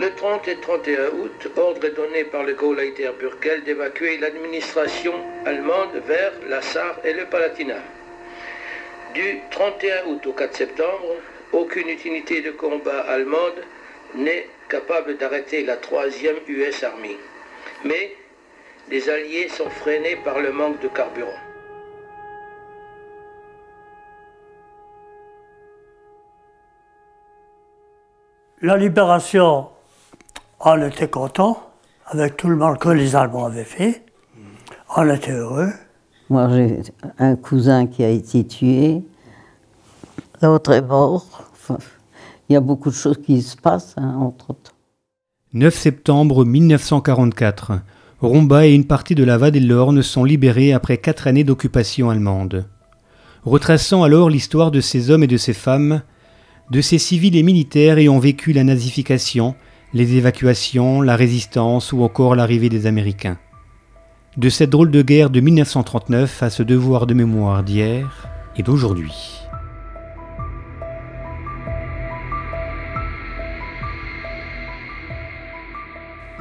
Le 30 et 31 août, ordre est donné par le Gauleiter Bürkel d'évacuer l'administration allemande vers la Sarre et le Palatinat. Du 31 août au 4 septembre, aucune unité de combat allemande n'est capable d'arrêter la 3e US Army. Mais les Alliés sont freinés par le manque de carburant. La libération, on était content, avec tout le mal que les Allemands avaient fait. On était heureux. Moi, j'ai un cousin qui a été tué, l'autre est mort. Enfin, il y a beaucoup de choses qui se passent entre-temps. 9 septembre 1944. Romba et une partie de la Val-et-Lorne sont libérés après 4 années d'occupation allemande. Retraçant alors l'histoire de ces hommes et de ces femmes, de ces civils et militaires ayant vécu la nazification, les évacuations, la résistance ou encore l'arrivée des Américains. De cette drôle de guerre de 1939 à ce devoir de mémoire d'hier et d'aujourd'hui.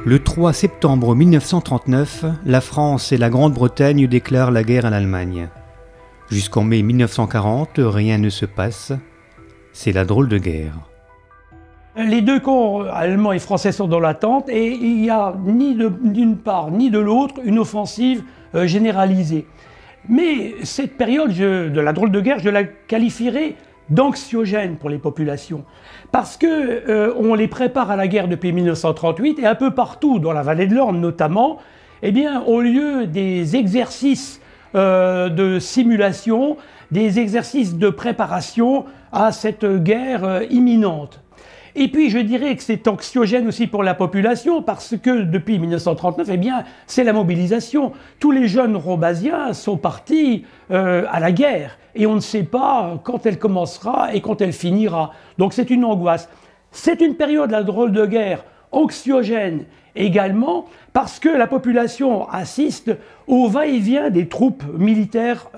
Le 3 septembre 1939, la France et la Grande-Bretagne déclarent la guerre à l'Allemagne. Jusqu'en mai 1940, rien ne se passe. C'est la drôle de guerre. Les deux camps allemands et français sont dans l'attente et il n'y a ni d'une part ni de l'autre une offensive généralisée. Mais cette période de la drôle de guerre, je la qualifierais d'anxiogène pour les populations. Parce qu'on les prépare à la guerre depuis 1938 et un peu partout, dans la vallée de l'Orne notamment, eh bien, ont lieu des exercices de simulation, des exercices de préparation à cette guerre imminente. Et puis je dirais que c'est anxiogène aussi pour la population parce que depuis 1939, eh bien, c'est la mobilisation. Tous les jeunes rombasiens sont partis à la guerre et on ne sait pas quand elle commencera et quand elle finira. Donc c'est une angoisse. C'est une période, la drôle de guerre, anxiogène également parce que la population assiste au va-et-vient des troupes militaires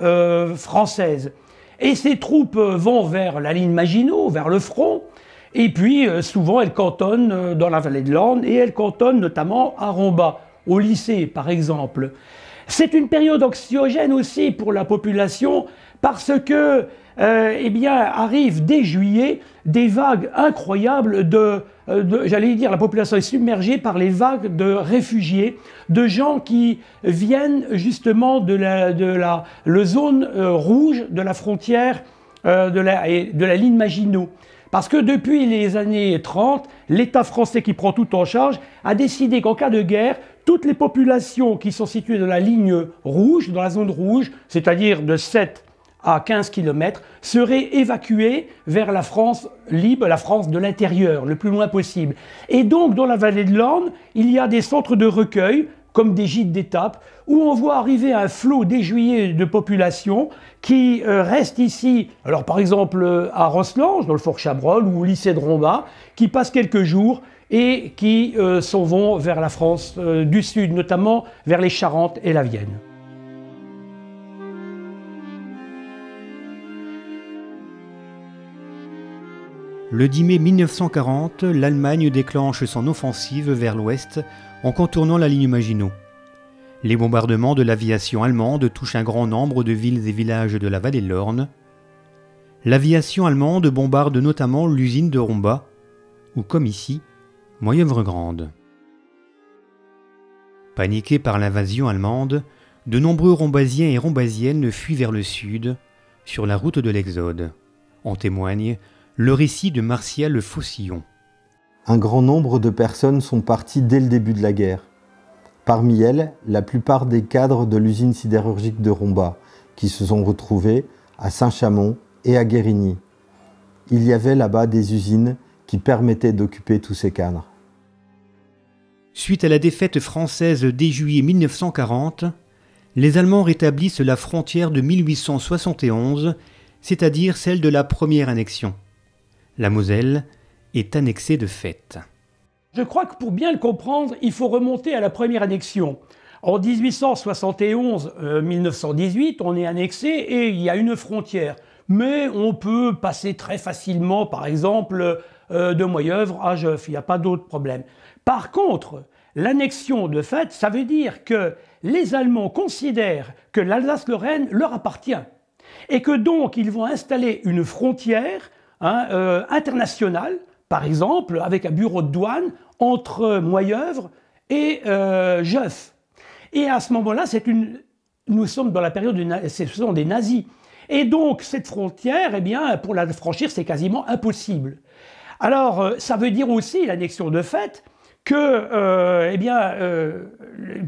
françaises. Et ces troupes vont vers la ligne Maginot, vers le front, et puis souvent elles cantonnent dans la vallée de l'Orne et elles cantonnent notamment à Romba, au lycée par exemple. C'est une période anxiogène aussi pour la population parce que, eh bien, arrivent dès juillet des vagues incroyables j'allais dire, la population est submergée par les vagues de réfugiés, de gens qui viennent justement de la zone rouge de la frontière de la ligne Maginot. Parce que depuis les années 30, l'État français qui prend tout en charge a décidé qu'en cas de guerre, toutes les populations qui sont situées dans la ligne rouge, dans la zone rouge, c'est-à-dire de 7 à 15 km, seraient évacuées vers la France libre, la France de l'intérieur, le plus loin possible. Et donc, dans la vallée de l'Orne, il y a des centres de recueil, comme des gîtes d'étape, où on voit arriver un flot dès juillet de population qui reste ici, alors par exemple à Roslange, dans le Fort Chabrol, ou au lycée de Romba, qui passent quelques jours et qui s'en vont vers la France du Sud, notamment vers les Charentes et la Vienne. Le 10 mai 1940, l'Allemagne déclenche son offensive vers l'ouest en contournant la ligne Maginot. Les bombardements de l'aviation allemande touchent un grand nombre de villes et villages de la vallée de l'Orne. L'aviation allemande bombarde notamment l'usine de Romba, ou comme ici, Moyeuvre-Grande. Paniqués par l'invasion allemande, de nombreux Rombasiens et Rombasiennes fuient vers le sud, sur la route de l'Exode. En témoigne le récit de Martial Faucillon. Un grand nombre de personnes sont parties dès le début de la guerre. Parmi elles, la plupart des cadres de l'usine sidérurgique de Romba, qui se sont retrouvés à Saint-Chamond et à Guérigny. Il y avait là-bas des usines qui permettaient d'occuper tous ces cadres. Suite à la défaite française dès juillet 1940, les Allemands rétablissent la frontière de 1871, c'est-à-dire celle de la première annexion. La Moselle est annexée de fait. Je crois que pour bien le comprendre, il faut remonter à la première annexion. En 1871-1918, on est annexé et il y a une frontière. mais on peut passer très facilement, par exemple, de Moyeuvre à Jeuf, il n'y a pas d'autre problème. Par contre, l'annexion de fait, ça veut dire que les Allemands considèrent que l'Alsace-Lorraine leur appartient et que donc ils vont installer une frontière internationale, par exemple, avec un bureau de douane entre Moyeuvre et Jeuf. Et à ce moment-là, nous sommes dans la période ce sont des nazis. Et donc, cette frontière, eh bien, pour la franchir, c'est quasiment impossible. Alors, ça veut dire aussi, l'annexion de fait, que,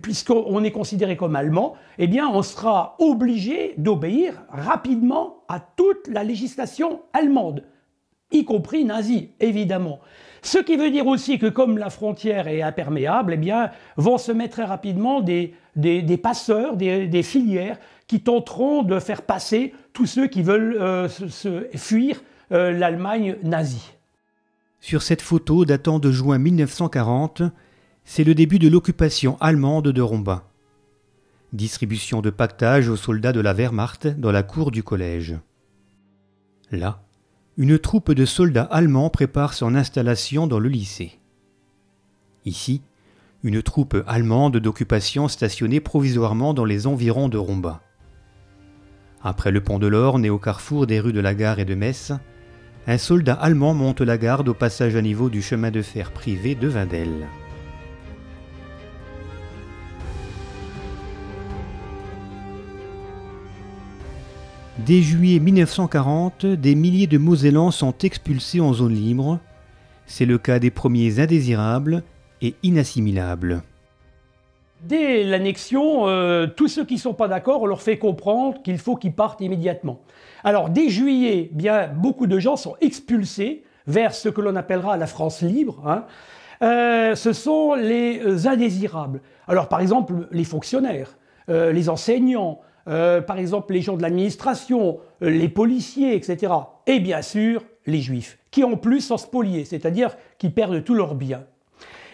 puisqu'on est considéré comme allemand, eh bien, on sera obligé d'obéir rapidement à toute la législation allemande, y compris nazie, évidemment. Ce qui veut dire aussi que comme la frontière est imperméable, eh bien, vont se mettre très rapidement des passeurs, des filières qui tenteront de faire passer tous ceux qui veulent fuir l'Allemagne nazie. Sur cette photo datant de juin 1940, c'est le début de l'occupation allemande de Rombin. Distribution de pactage aux soldats de la Wehrmacht dans la cour du collège. Là, une troupe de soldats allemands prépare son installation dans le lycée. Ici, une troupe allemande d'occupation stationnée provisoirement dans les environs de Rombin. Après le pont de l'Orne et au carrefour des rues de la Gare et de Metz, un soldat allemand monte la garde au passage à niveau du chemin de fer privé de Vindel. Dès juillet 1940, des milliers de Mosellans sont expulsés en zone libre. C'est le cas des premiers indésirables et inassimilables. Dès l'annexion, tous ceux qui ne sont pas d'accord, on leur fait comprendre qu'il faut qu'ils partent immédiatement. Alors, dès juillet, bien, beaucoup de gens sont expulsés vers ce que l'on appellera la France libre. Ce sont les indésirables. Alors, par exemple, les fonctionnaires, les enseignants, par exemple, les gens de l'administration, les policiers, etc. Et bien sûr, les juifs, qui en plus sont spoliés, c'est-à-dire qui perdent tous leurs biens.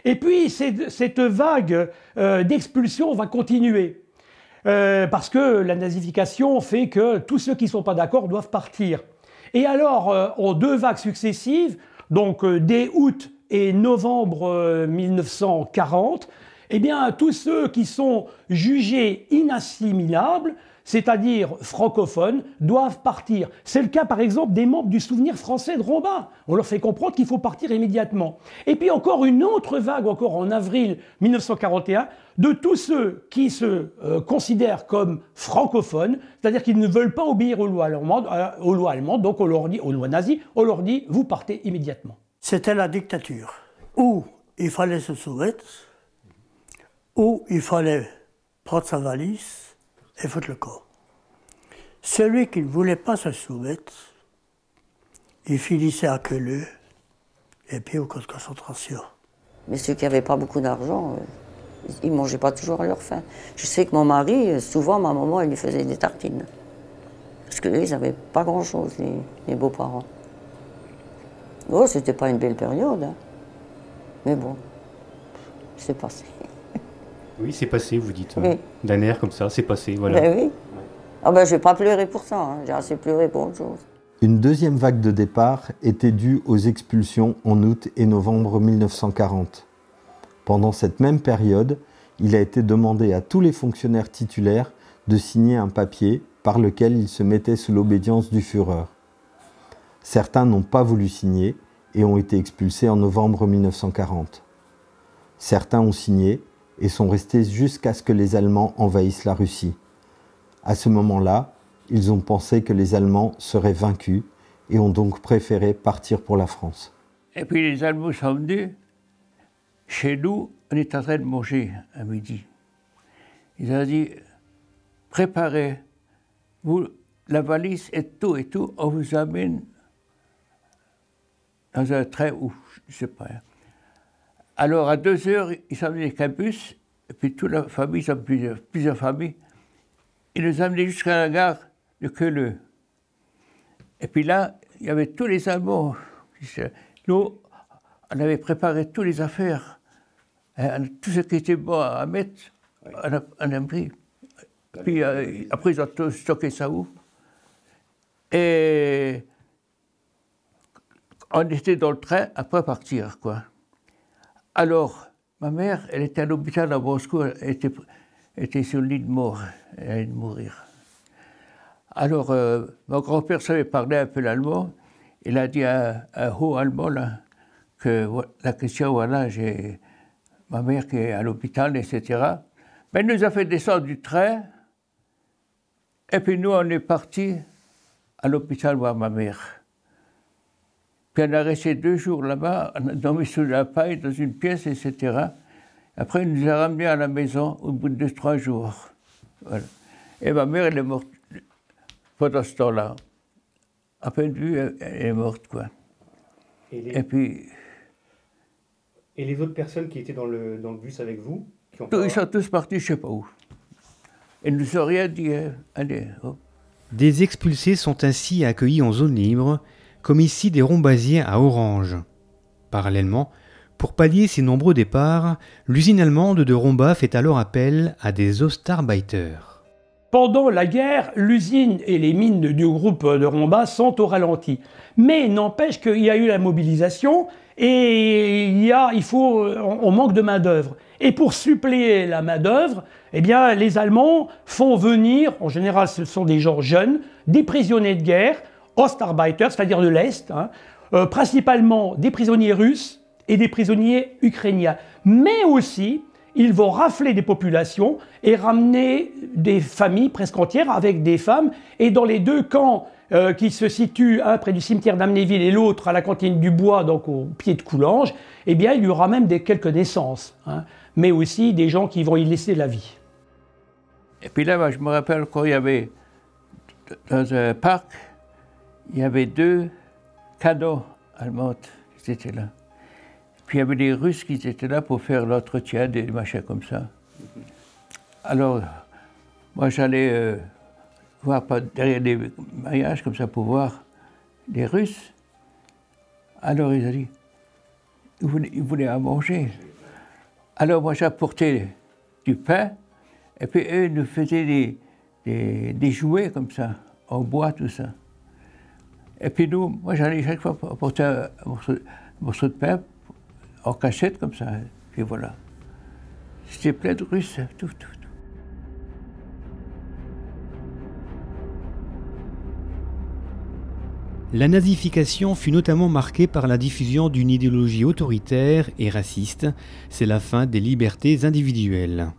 Et puis, cette vague d'expulsion va continuer. Parce que la nazification fait que tous ceux qui ne sont pas d'accord doivent partir. Et alors, en deux vagues successives, donc dès août et novembre 1940, eh bien, tous ceux qui sont jugés inassimilables, c'est-à-dire francophones, doivent partir. C'est le cas, par exemple, des membres du Souvenir français de Rombin. On leur fait comprendre qu'il faut partir immédiatement. Et puis encore une autre vague, encore en avril 1941, de tous ceux qui se considèrent comme francophones, c'est-à-dire qu'ils ne veulent pas obéir aux lois allemandes, donc on leur dit, aux lois nazies, on leur dit, vous partez immédiatement. C'était la dictature, où il fallait se soumettre, où il fallait prendre sa valise et foutre le camp. Celui qui ne voulait pas se soumettre, il finissait à Queuleux et puis au camp de concentration. Mais ceux qui n'avaient pas beaucoup d'argent, ils ne mangeaient pas toujours à leur faim. Je sais que mon mari, souvent, ma maman, elle lui faisait des tartines. Parce qu'eux, ils n'avaient pas grand-chose, les beaux-parents. Oh, c'était pas une belle période, hein. Mais bon, c'est passé. Oui, c'est passé, vous dites. Oui. D'un air comme ça, c'est passé, voilà. Ben oui. Ah ben, je ne vais pas pleurer pour ça, hein. J'ai assez pleuré pour autre chose. Une deuxième vague de départ était due aux expulsions en août et novembre 1940. Pendant cette même période, il a été demandé à tous les fonctionnaires titulaires de signer un papier par lequel ils se mettaient sous l'obédience du Führer. Certains n'ont pas voulu signer et ont été expulsés en novembre 1940. Certains ont signé et sont restés jusqu'à ce que les Allemands envahissent la Russie. À ce moment-là, ils ont pensé que les Allemands seraient vaincus et ont donc préféré partir pour la France. Et puis les Allemands sont venus. Chez nous, on est en train de manger à midi. Ils ont dit, préparez vous la valise et tout, on vous amène dans un train ou je ne sais pas. Alors à 2 heures, ils sont venus avec un bus, et puis toute la famille, ils ont plusieurs familles, ils nous amenaient jusqu'à la gare de Queuleux. Et puis là, il y avait tous les Allemands. Nous, on avait préparé toutes les affaires, tout ce qui était bon à mettre, on a pris. Puis après, ils ont stocké ça où? Et on était dans le train après partir, quoi. Alors, ma mère, elle était à l'hôpital à Moscou, elle était sur le lit de mort, elle allait mourir. Alors, mon grand-père savait parler un peu l'allemand. Il a dit à un haut allemand là, que la question, voilà, j'ai ma mère qui est à l'hôpital, etc. Mais il nous a fait descendre du train. Et puis nous, on est partis à l'hôpital voir ma mère. Puis on a resté 2 jours là-bas, on a dormi sous la paille dans une pièce, etc. Après, il nous a ramenés à la maison au bout de 2-3 jours. Voilà. Et ma mère, elle est morte pendant ce temps-là. À peine vue, elle est morte, quoi. Et puis... Et les autres personnes qui étaient dans le bus avec vous Ils sont tous partis, je ne sais pas où. Ils ne nous ont rien dit. Allez, hop. Des expulsés sont ainsi accueillis en zone libre, comme ici des Rombasiens à Orange. Parallèlement, pour pallier ces nombreux départs, l'usine allemande de Romba fait alors appel à des Ostarbeiter. Pendant la guerre, l'usine et les mines du groupe de Romba sont au ralenti. Mais n'empêche qu'il y a eu la mobilisation et on manque de main-d'œuvre. Et pour suppléer la main-d'œuvre, eh bien, les Allemands font venir, en général ce sont des gens jeunes, des prisonniers de guerre, Ostarbeiter, c'est-à-dire de l'Est, principalement des prisonniers russes et des prisonniers ukrainiens. Mais aussi, ils vont rafler des populations et ramener des familles presque entières avec des femmes. Et dans les 2 camps qui se situent, un près du cimetière d'Amnéville et l'autre à la cantine du Bois, donc au pied de Coulanges, eh bien, il y aura même quelques naissances, mais aussi des gens qui vont y laisser la vie. Et puis là, je me rappelle quand il y avait, dans un parc, il y avait 2 canons allemands qui étaient là. Puis il y avait des Russes qui étaient là pour faire l'entretien, des machins comme ça. Alors, moi j'allais voir derrière des maillages comme ça pour voir les Russes. Alors ils ont dit, ils voulaient à manger. Alors moi j'apportais du pain, et puis eux ils nous faisaient des jouets comme ça, en bois, tout ça. Et puis nous, moi j'allais chaque fois apporter un morceau de pain, en cachette comme ça, puis voilà. C'était plein de Russes, tout. La nazification fut notamment marquée par la diffusion d'une idéologie autoritaire et raciste. C'est la fin des libertés individuelles.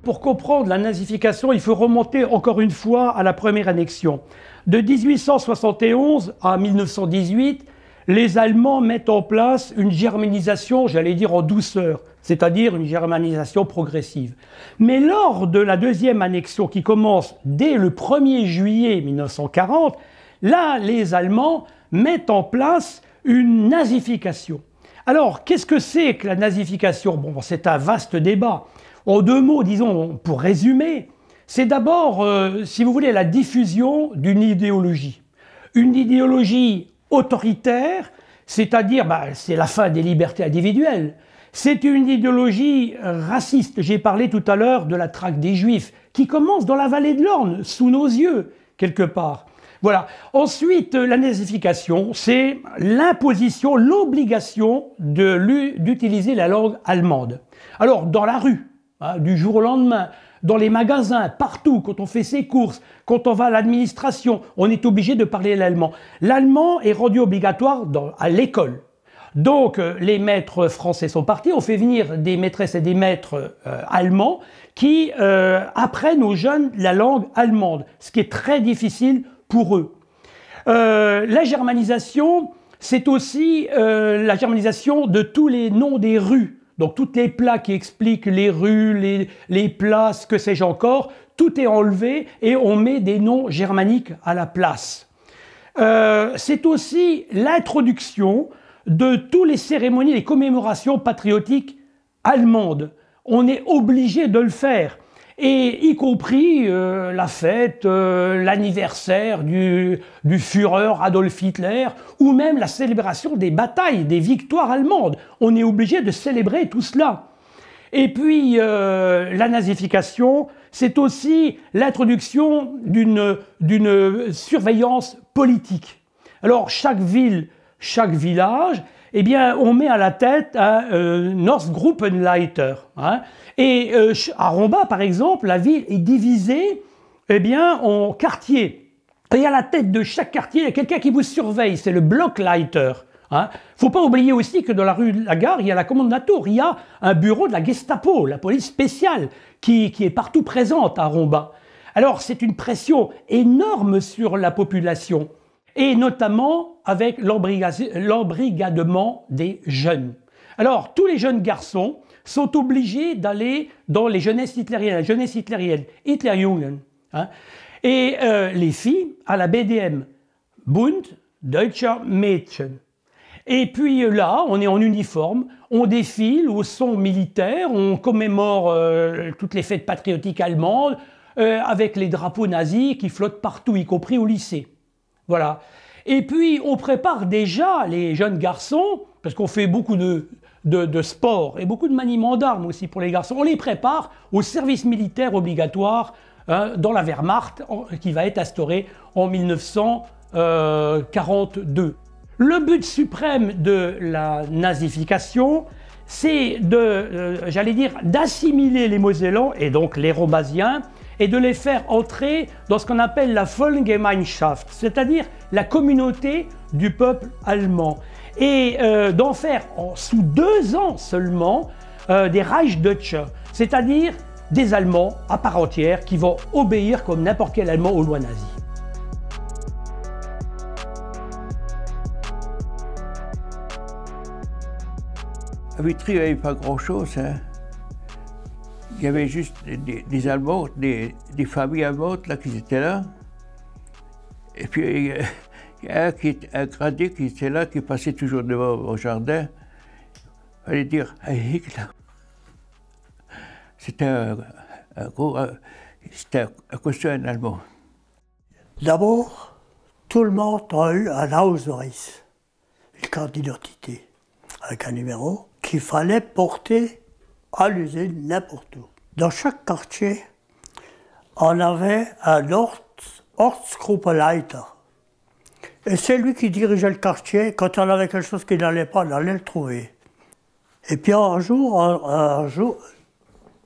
Pour comprendre la nazification, il faut remonter encore une fois à la première annexion. De 1871 à 1918, les Allemands mettent en place une germanisation, j'allais dire en douceur, c'est-à-dire une germanisation progressive. Mais lors de la deuxième annexion qui commence dès le 1er juillet 1940, là, les Allemands mettent en place une nazification. Alors, qu'est-ce que c'est que la nazification? Bon, c'est un vaste débat. En 2 mots, disons, pour résumer, c'est d'abord, si vous voulez, la diffusion d'une idéologie. Une idéologie autoritaire, c'est-à-dire, c'est la fin des libertés individuelles. C'est une idéologie raciste. J'ai parlé tout à l'heure de la traque des Juifs, qui commence dans la vallée de l'Orne, sous nos yeux, quelque part. Voilà. Ensuite, la nazification, c'est l'imposition, l'obligation d'utiliser la langue allemande. Alors, dans la rue, du jour au lendemain, dans les magasins, partout, quand on fait ses courses, quand on va à l'administration, on est obligé de parler l'allemand. L'allemand est rendu obligatoire à l'école. Donc, les maîtres français sont partis, on fait venir des maîtresses et des maîtres allemands qui apprennent aux jeunes la langue allemande, ce qui est très difficile pour eux. La germanisation, c'est aussi la germanisation de tous les noms des rues. Donc, tous les plats qui expliquent les rues, les places, que sais-je encore, tout est enlevé et on met des noms germaniques à la place. C'est aussi l'introduction de toutes les cérémonies, les commémorations patriotiques allemandes. On est obligé de le faire. Et y compris la fête, l'anniversaire du Führer Adolf Hitler, ou même la célébration des batailles, des victoires allemandes. On est obligé de célébrer tout cela. Et puis, la nazification, c'est aussi l'introduction d'une surveillance politique. Alors, chaque ville, chaque village, eh bien, on met à la tête un Northgruppenleiter. Hein. Et à Romba, par exemple, la ville est divisée eh bien, en quartiers. Et à la tête de chaque quartier, il y a quelqu'un qui vous surveille, c'est le Blockleiter. Il ne faut pas oublier aussi que dans la rue de la Gare, il y a la Kommandantur, il y a un bureau de la Gestapo, la police spéciale, qui est partout présente à Romba. Alors c'est une pression énorme sur la population, et notamment avec l'embrigadement des jeunes. Alors tous les jeunes garçons sont obligés d'aller dans les jeunesses hitlériennes, la jeunesse hitlérienne, Hitlerjungen, hein, et les filles à la BDM, Bund Deutscher Mädchen. Et puis là, on est en uniforme, on défile au son militaire, on commémore toutes les fêtes patriotiques allemandes, avec les drapeaux nazis qui flottent partout, y compris au lycée. Voilà. Et puis, on prépare déjà les jeunes garçons, parce qu'on fait beaucoup de sport et beaucoup de maniement d'armes aussi pour les garçons, on les prépare au service militaire obligatoire dans la Wehrmacht, qui va être instauré en 1942. Le but suprême de la nazification, c'est j'allais dire, d'assimiler les Mosellans, et donc les Rombasiens, et de les faire entrer dans ce qu'on appelle la Volksgemeinschaft, c'est-à-dire la communauté du peuple allemand, et d'en faire, sous 2 ans seulement, des Reichsdeutscher, c'est-à-dire des Allemands à part entière qui vont obéir comme n'importe quel Allemand aux lois nazies. À Vitry, il n'y avait pas grand-chose. Hein. Il y avait juste des Allemands, des familles allemandes là, qui étaient là. Et puis, il y a un gradé qui était là, qui passait toujours devant au jardin. Il fallait dire « Hey Hitler ». C'était un costume allemand. D'abord, tout le monde a eu un Ausweis, une carte d'identité, avec un numéro qu'il fallait porter à l'usine n'importe où. Dans chaque quartier, on avait un Ortsgruppenleiter. Et c'est lui qui dirigeait le quartier. Quand on avait quelque chose qui n'allait pas, on allait le trouver. Et puis un jour,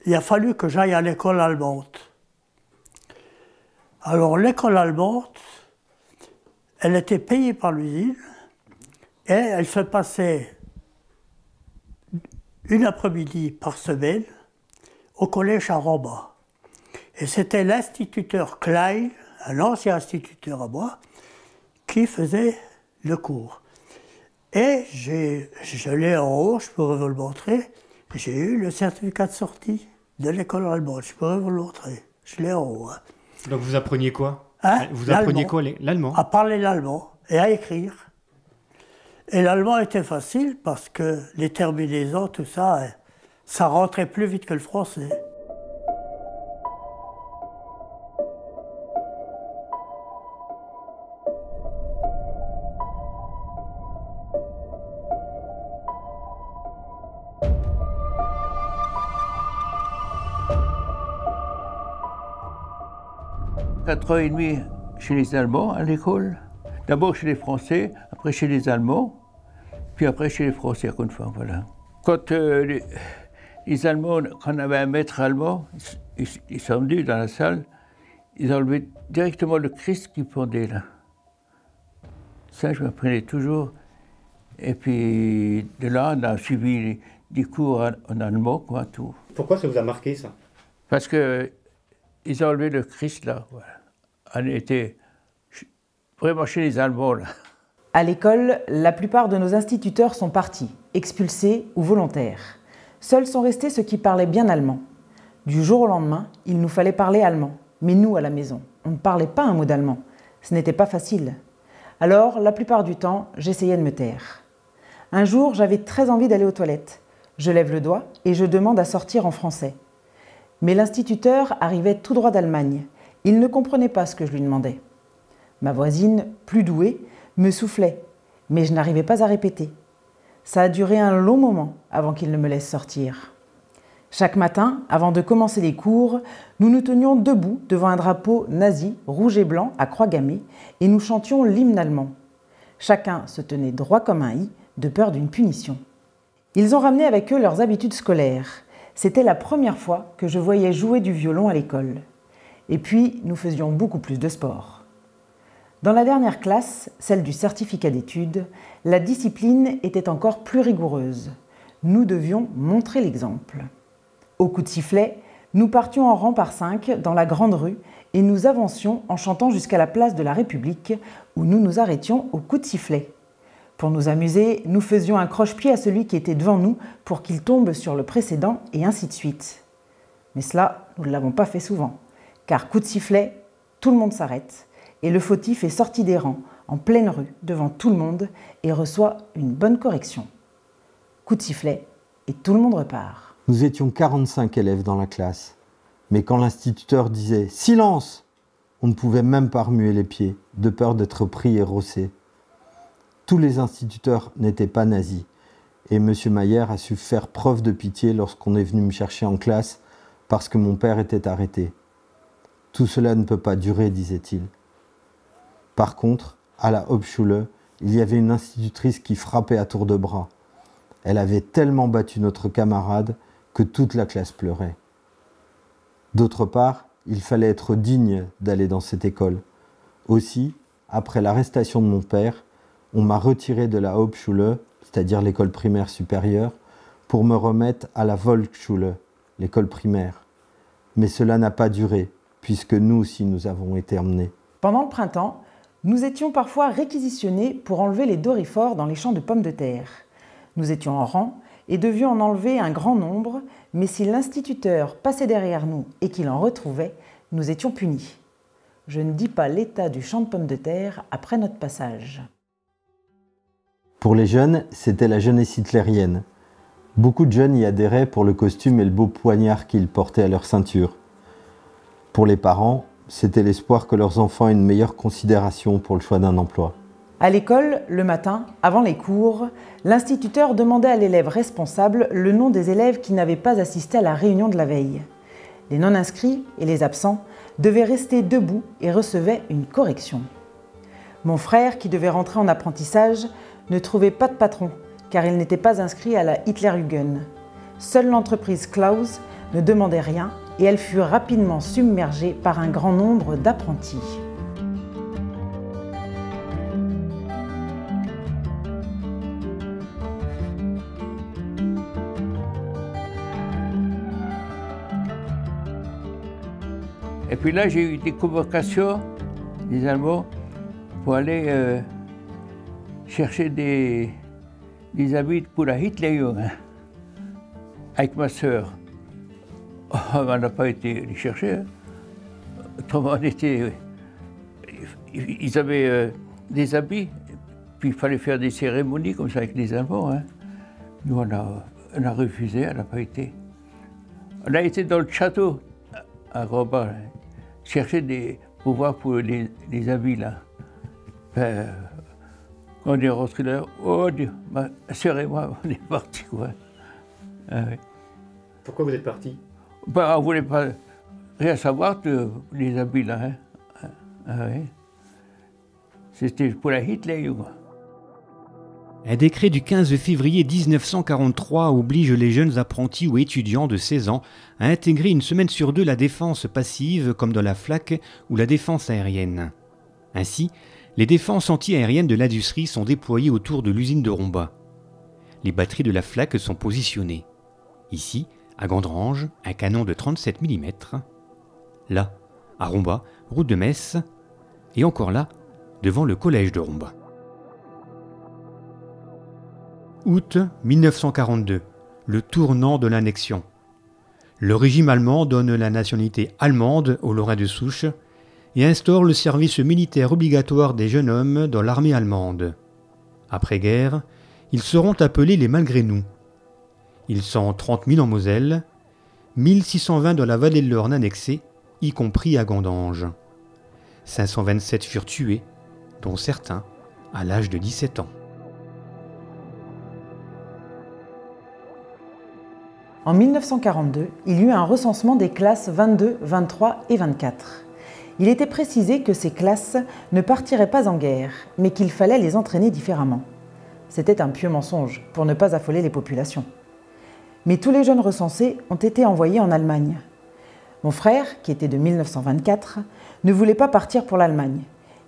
il a fallu que j'aille à l'école allemande. Alors l'école allemande, elle était payée par l'usine et elle se passait une après-midi par semaine au collège à Romba. Et c'était l'instituteur Klein, un ancien instituteur à moi, qui faisait le cours. Et je l'ai en haut, je pourrais vous le montrer, j'ai eu le certificat de sortie de l'école allemande, je pourrais vous le montrer, je l'ai en haut. Hein. Donc vous appreniez quoi? Hein? Vous appreniez quoi? L'allemand? À parler l'allemand et à écrire. Et l'allemand était facile parce que les terminaisons, tout ça, ça rentrait plus vite que le français. Quatre ans et demi chez les Allemands à l'école. D'abord chez les Français, après chez les Allemands, puis après chez les Français, encore une fois, voilà. Quand les Allemands, quand on avait un maître allemand, ils sont venus dans la salle, ils enlevaient directement le Christ qui pendait là. Ça, je m'apprenais toujours. Et puis de là, on a suivi des cours en allemand, quoi, tout. Pourquoi ça vous a marqué, ça? Parce que ils ont enlevé le Christ là, voilà. On était vraiment chez les Allemands là. À l'école, la plupart de nos instituteurs sont partis, expulsés ou volontaires. Seuls sont restés ceux qui parlaient bien allemand. Du jour au lendemain, il nous fallait parler allemand. Mais nous, à la maison, on ne parlait pas un mot d'allemand. Ce n'était pas facile. Alors, la plupart du temps, j'essayais de me taire. Un jour, j'avais très envie d'aller aux toilettes. Je lève le doigt et je demande à sortir en français. Mais l'instituteur arrivait tout droit d'Allemagne. Il ne comprenait pas ce que je lui demandais. Ma voisine, plus douée, me soufflait, mais je n'arrivais pas à répéter. Ça a duré un long moment avant qu'il ne me laisse sortir. Chaque matin, avant de commencer les cours, nous nous tenions debout devant un drapeau nazi rouge et blanc à croix gammée et nous chantions l'hymne allemand. Chacun se tenait droit comme un i, de peur d'une punition. Ils ont ramené avec eux leurs habitudes scolaires. C'était la première fois que je voyais jouer du violon à l'école. Et puis, nous faisions beaucoup plus de sport. Dans la dernière classe, celle du certificat d'études, la discipline était encore plus rigoureuse. Nous devions montrer l'exemple. Au coup de sifflet, nous partions en rang par 5 dans la grande rue et nous avancions en chantant jusqu'à la place de la République où nous nous arrêtions au coup de sifflet. Pour nous amuser, nous faisions un croche-pied à celui qui était devant nous pour qu'il tombe sur le précédent et ainsi de suite. Mais cela, nous ne l'avons pas fait souvent, car coup de sifflet, tout le monde s'arrête et le fautif est sorti des rangs en pleine rue devant tout le monde et reçoit une bonne correction. Coup de sifflet et tout le monde repart. Nous étions 45 élèves dans la classe. Mais quand l'instituteur disait « Silence !», on ne pouvait même pas remuer les pieds, de peur d'être pris et rossé. Tous les instituteurs n'étaient pas nazis, et M. Mayer a su faire preuve de pitié lorsqu'on est venu me chercher en classe parce que mon père était arrêté. Tout cela ne peut pas durer, disait-il. Par contre, à la Hauptschule, il y avait une institutrice qui frappait à tour de bras. Elle avait tellement battu notre camarade que toute la classe pleurait. D'autre part, il fallait être digne d'aller dans cette école. Aussi, après l'arrestation de mon père, on m'a retiré de la Hauptschule, c'est-à-dire l'école primaire supérieure, pour me remettre à la Volksschule, l'école primaire. Mais cela n'a pas duré, puisque nous aussi nous avons été emmenés. Pendant le printemps, nous étions parfois réquisitionnés pour enlever les doryphores dans les champs de pommes de terre. Nous étions en rang et devions en enlever un grand nombre, mais si l'instituteur passait derrière nous et qu'il en retrouvait, nous étions punis. Je ne dis pas l'état du champ de pommes de terre après notre passage. Pour les jeunes, c'était la jeunesse hitlérienne. Beaucoup de jeunes y adhéraient pour le costume et le beau poignard qu'ils portaient à leur ceinture. Pour les parents, c'était l'espoir que leurs enfants aient une meilleure considération pour le choix d'un emploi. À l'école, le matin, avant les cours, l'instituteur demandait à l'élève responsable le nom des élèves qui n'avaient pas assisté à la réunion de la veille. Les non-inscrits et les absents devaient rester debout et recevaient une correction. Mon frère, qui devait rentrer en apprentissage, ne trouvait pas de patron, car il n'était pas inscrit à la Hitlerjugend. Seule l'entreprise Klaus ne demandait rien et elle fut rapidement submergée par un grand nombre d'apprentis. Et puis là, j'ai eu des convocations des Allemands pour aller chercher des habits pour la Hitlerjugend avec ma sœur. Oh, on n'a pas été les chercher. Hein. Autrement, ils avaient des habits, puis il fallait faire des cérémonies comme ça avec les Allemands. Hein. Nous, on a refusé, on n'a pas été. On a été dans le château à Roba, chercher des pouvoirs pour les habits là. Ben, quand on est rentré là, oh Dieu, ma sœur et moi, on est partis quoi. Ah, ouais. Pourquoi vous êtes partis? Ben, on ne voulait pas rien savoir de les habits là. Hein. Ah, ouais. C'était pour la Hitlerjugend. Un décret du 15 février 1943 oblige les jeunes apprentis ou étudiants de 16 ans à intégrer une semaine sur 2 la défense passive comme dans la FLAC ou la défense aérienne. Ainsi, les défenses anti-aériennes de l'industrie sont déployées autour de l'usine de Romba. Les batteries de la FLAC sont positionnées. Ici, à Gandrange, un canon de 37 mm. Là, à Romba, route de Metz. Et encore là, devant le collège de Romba. Août 1942, le tournant de l'annexion. Le régime allemand donne la nationalité allemande aux Lorrains de souche et instaure le service militaire obligatoire des jeunes hommes dans l'armée allemande. Après-guerre, ils seront appelés les malgré nous. Ils sont 30 000 en Moselle, 1620 dans la vallée de l'Orne annexée, y compris à Gandange. 527 furent tués, dont certains à l'âge de 17 ans. En 1942, il y eut un recensement des classes 22, 23 et 24. Il était précisé que ces classes ne partiraient pas en guerre, mais qu'il fallait les entraîner différemment. C'était un pieux mensonge pour ne pas affoler les populations. Mais tous les jeunes recensés ont été envoyés en Allemagne. Mon frère, qui était de 1924, ne voulait pas partir pour l'Allemagne.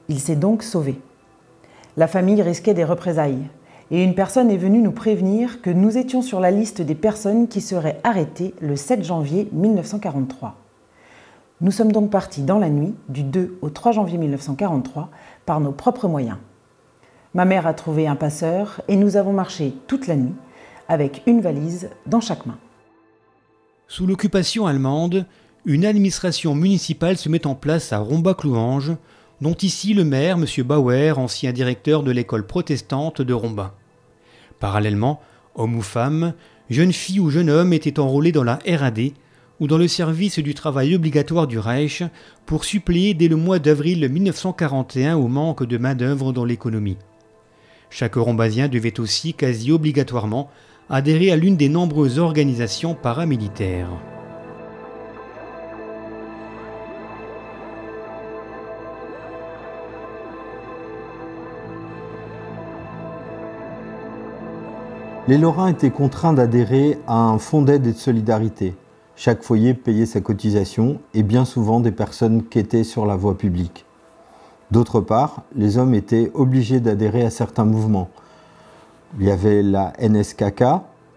Il s'est donc sauvé. La famille risquait des représailles, et une personne est venue nous prévenir que nous étions sur la liste des personnes qui seraient arrêtées le 7 janvier 1943. Nous sommes donc partis dans la nuit du 2 au 3 janvier 1943 par nos propres moyens. Ma mère a trouvé un passeur et nous avons marché toute la nuit avec une valise dans chaque main. Sous l'occupation allemande, une administration municipale se met en place à Rombas-Clouanges, dont ici le maire, M. Bauer, ancien directeur de l'école protestante de Rombas. Parallèlement, hommes ou femmes, jeunes filles ou jeunes hommes étaient enrôlés dans la RAD ou dans le service du travail obligatoire du Reich pour suppléer dès le mois d'avril 1941 au manque de main-d'œuvre dans l'économie. Chaque Rombasien devait aussi quasi obligatoirement adhérer à l'une des nombreuses organisations paramilitaires. Les Lorrains étaient contraints d'adhérer à un fonds d'aide et de solidarité. Chaque foyer payait sa cotisation et bien souvent des personnes quêtaient sur la voie publique. D'autre part, les hommes étaient obligés d'adhérer à certains mouvements. Il y avait la NSKK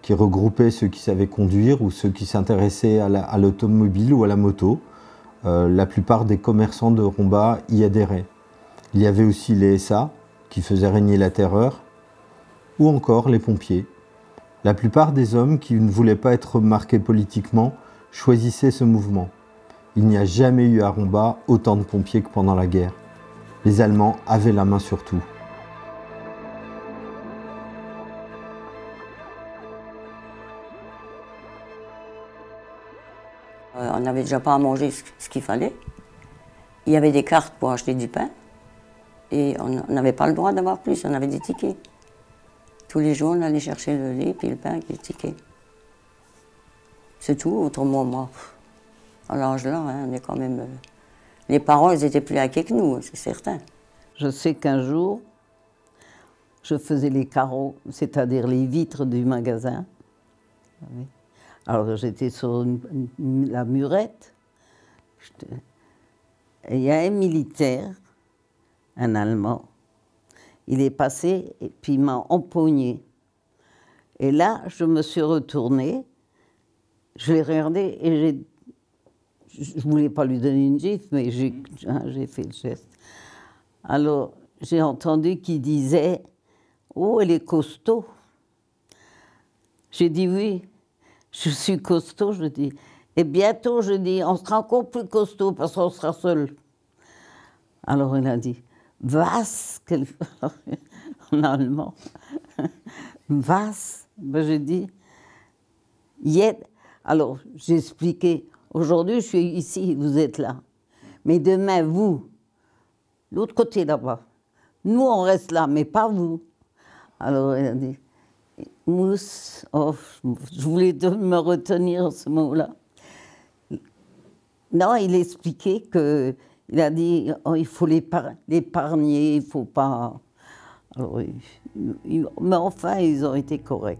qui regroupait ceux qui savaient conduire ou ceux qui s'intéressaient à l'automobile ou à la moto. La plupart des commerçants de Rombas y adhéraient. Il y avait aussi les SA qui faisaient régner la terreur ou encore les pompiers. La plupart des hommes qui ne voulaient pas être marqués politiquement choisissaient ce mouvement. Il n'y a jamais eu à Rombas autant de pompiers que pendant la guerre. Les Allemands avaient la main sur tout. On n'avait déjà pas à manger ce qu'il fallait. Il y avait des cartes pour acheter du pain. Et on n'avait pas le droit d'avoir plus, on avait des tickets. Tous les jours, on allait chercher le lait, puis le pain, puis le ticket. C'est tout, autrement, moi, à l'âge-là, hein, on est quand même... les parents, ils étaient plus inquiets que nous, c'est certain. Je sais qu'un jour, je faisais les carreaux, c'est-à-dire les vitres du magasin. Alors j'étais sur la murette. Et il y a un militaire, un Allemand, il est passé et puis il m'a empoigné. Et là, je me suis retournée, je l'ai regardé et je ne voulais pas lui donner une gifle, mais j'ai fait le geste. Alors, j'ai entendu qu'il disait « Oh, elle est costaud ». J'ai dit « Oui, je suis costaud », je dis. Et bientôt, je dis « On sera encore plus costaud parce qu'on sera seul ». Alors, il a dit « Was » en allemand. « Was ». Ben, j'ai dit « Yet ». Alors, j'ai expliqué. Aujourd'hui, je suis ici, vous êtes là. Mais demain, vous, l'autre côté là-bas. Nous, on reste là, mais pas vous. Alors, il a dit, mousse, oh, je voulais me retenir ce mot-là. Non, il expliquait que, il a dit, oh, il faut l'épargner, il ne faut pas... Alors, mais enfin, ils ont été corrects.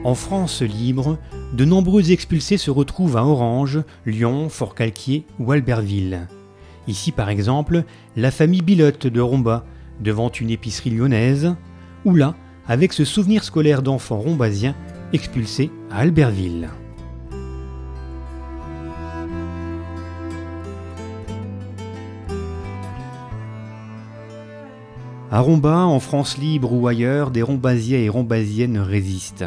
En France libre, de nombreux expulsés se retrouvent à Orange, Lyon, Forcalquier ou Albertville. Ici par exemple, la famille Bilotte de Rombas, devant une épicerie lyonnaise, ou là, avec ce souvenir scolaire d'enfants rombasiens expulsés à Albertville. À Rombas, en France libre ou ailleurs, des Rombasiens et Rombasiennes résistent.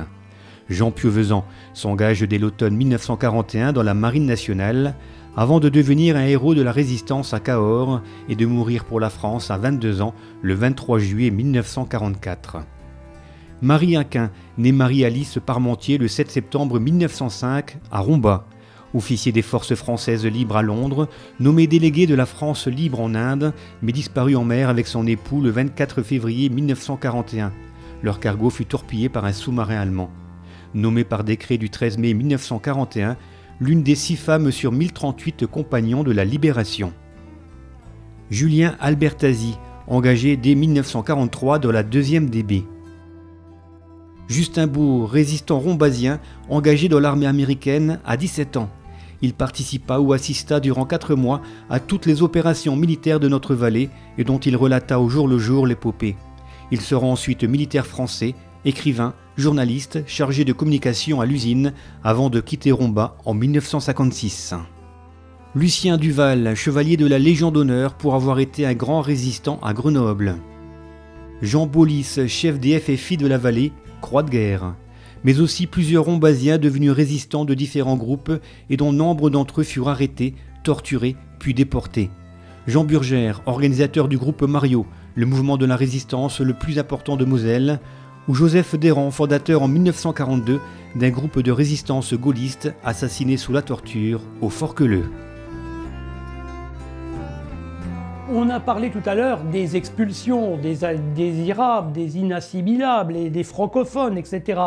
Jean Pieuvezan s'engage dès l'automne 1941 dans la Marine nationale, avant de devenir un héros de la résistance à Cahors et de mourir pour la France à 22 ans le 23 juillet 1944. Marie Aquin, née Marie-Alice Parmentier le 7 septembre 1905 à Rombas, officier des forces françaises libres à Londres, nommé délégué de la France libre en Inde, mais disparu en mer avec son époux le 24 février 1941. Leur cargo fut torpillé par un sous-marin allemand. Nommée par décret du 13 mai 1941, l'une des 6 femmes sur 1038 compagnons de la Libération. Julien Albertazzi, engagé dès 1943 dans la 2e DB. Justin Bourg, résistant rombasien, engagé dans l'armée américaine à 17 ans. Il participa ou assista durant 4 mois à toutes les opérations militaires de notre vallée et dont il relata au jour le jour l'épopée. Il sera ensuite militaire français, écrivain, journaliste, chargé de communication à l'usine avant de quitter Romba en 1956. Lucien Duval, chevalier de la Légion d'honneur pour avoir été un grand résistant à Grenoble. Jean Bolis, chef des FFI de la vallée, croix de guerre. Mais aussi plusieurs rombasiens devenus résistants de différents groupes et dont nombre d'entre eux furent arrêtés, torturés, puis déportés. Jean Burgère, organisateur du groupe Mario, le mouvement de la résistance le plus important de Moselle, ou Joseph Desrands, fondateur en 1942 d'un groupe de résistance gaulliste assassiné sous la torture au Forqueleu. On a parlé tout à l'heure des expulsions, des indésirables, des inassimilables, et des francophones, etc.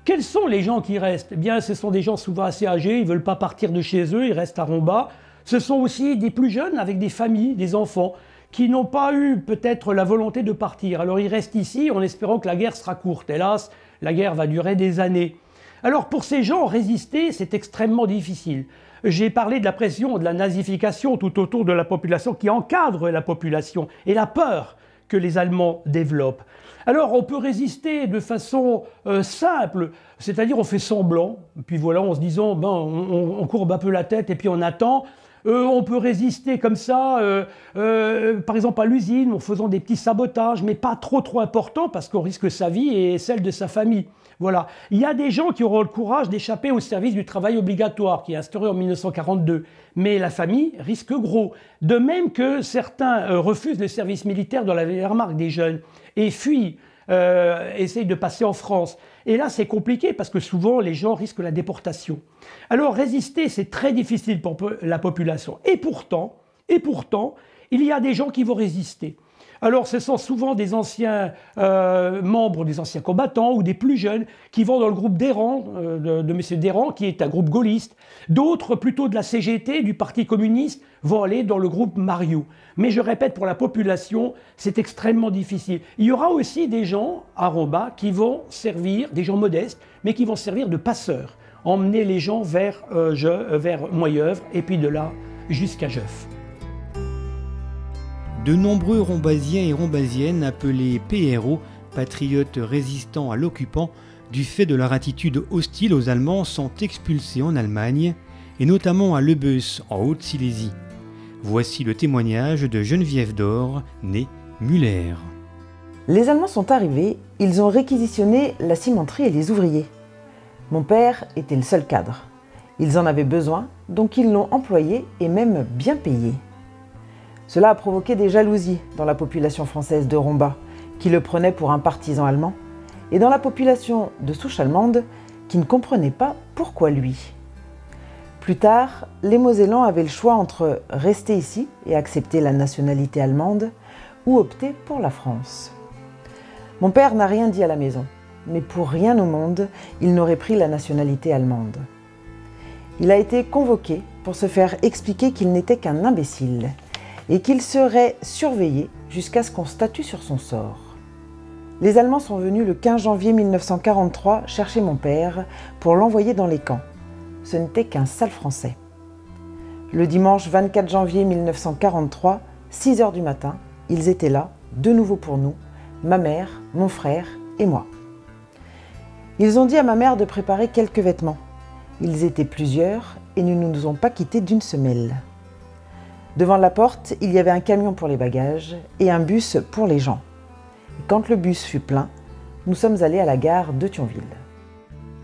Quels sont les gens qui restent? Eh bien, ce sont des gens souvent assez âgés, ils ne veulent pas partir de chez eux, ils restent à Romba. Ce sont aussi des plus jeunes avec des familles, des enfants, qui n'ont pas eu peut-être la volonté de partir. Alors ils restent ici en espérant que la guerre sera courte. Hélas, la guerre va durer des années. Alors pour ces gens, résister, c'est extrêmement difficile. J'ai parlé de la pression, de la nazification tout autour de la population qui encadre la population et la peur que les Allemands développent. Alors on peut résister de façon simple, c'est-à-dire on fait semblant, puis voilà, en se disant, ben, on courbe un peu la tête et puis on attend. On peut résister comme ça, par exemple à l'usine, en faisant des petits sabotages, mais pas trop importants parce qu'on risque sa vie et celle de sa famille. Voilà. Il y a des gens qui auront le courage d'échapper au service du travail obligatoire qui est instauré en 1942, mais la famille risque gros. De même que certains refusent le service militaire dans la Wehrmacht des jeunes et fuient, essayent de passer en France. Et là, c'est compliqué parce que souvent, les gens risquent la déportation. Alors, résister, c'est très difficile pour la population. Et pourtant, il y a des gens qui vont résister. Alors, ce sont souvent des anciens membres, des anciens combattants ou des plus jeunes qui vont dans le groupe Desrands, de M. Desrands, qui est un groupe gaulliste. D'autres, plutôt de la CGT, du Parti communiste, vont aller dans le groupe Mario. Mais je répète, pour la population, c'est extrêmement difficile. Il y aura aussi des gens à Romba qui vont servir, des gens modestes, mais qui vont servir de passeurs, emmener les gens vers Moyeuvre et puis de là jusqu'à Jeuf. De nombreux rombasiens et rombasiennes appelés PRO, patriotes résistants à l'occupant, du fait de leur attitude hostile aux Allemands, sont expulsés en Allemagne, et notamment à Lebeuss, en Haute-Silésie. Voici le témoignage de Geneviève Dor, née Müller. Les Allemands sont arrivés, ils ont réquisitionné la cimenterie et les ouvriers. Mon père était le seul cadre. Ils en avaient besoin, donc ils l'ont employé et même bien payé. Cela a provoqué des jalousies dans la population française de Romba, qui le prenait pour un partisan allemand, et dans la population de souche allemande, qui ne comprenait pas pourquoi lui. Plus tard, les Mosellans avaient le choix entre rester ici et accepter la nationalité allemande, ou opter pour la France. Mon père n'a rien dit à la maison, mais pour rien au monde, il n'aurait pris la nationalité allemande. Il a été convoqué pour se faire expliquer qu'il n'était qu'un imbécile, et qu'il serait surveillé jusqu'à ce qu'on statue sur son sort. Les Allemands sont venus le 15 janvier 1943 chercher mon père pour l'envoyer dans les camps. Ce n'était qu'un sale Français. Le dimanche 24 janvier 1943, 6 h du matin, ils étaient là, de nouveau pour nous, ma mère, mon frère et moi. Ils ont dit à ma mère de préparer quelques vêtements. Ils étaient plusieurs et ne nous ont pas quittés d'une semelle. Devant la porte, il y avait un camion pour les bagages et un bus pour les gens. Et quand le bus fut plein, nous sommes allés à la gare de Thionville.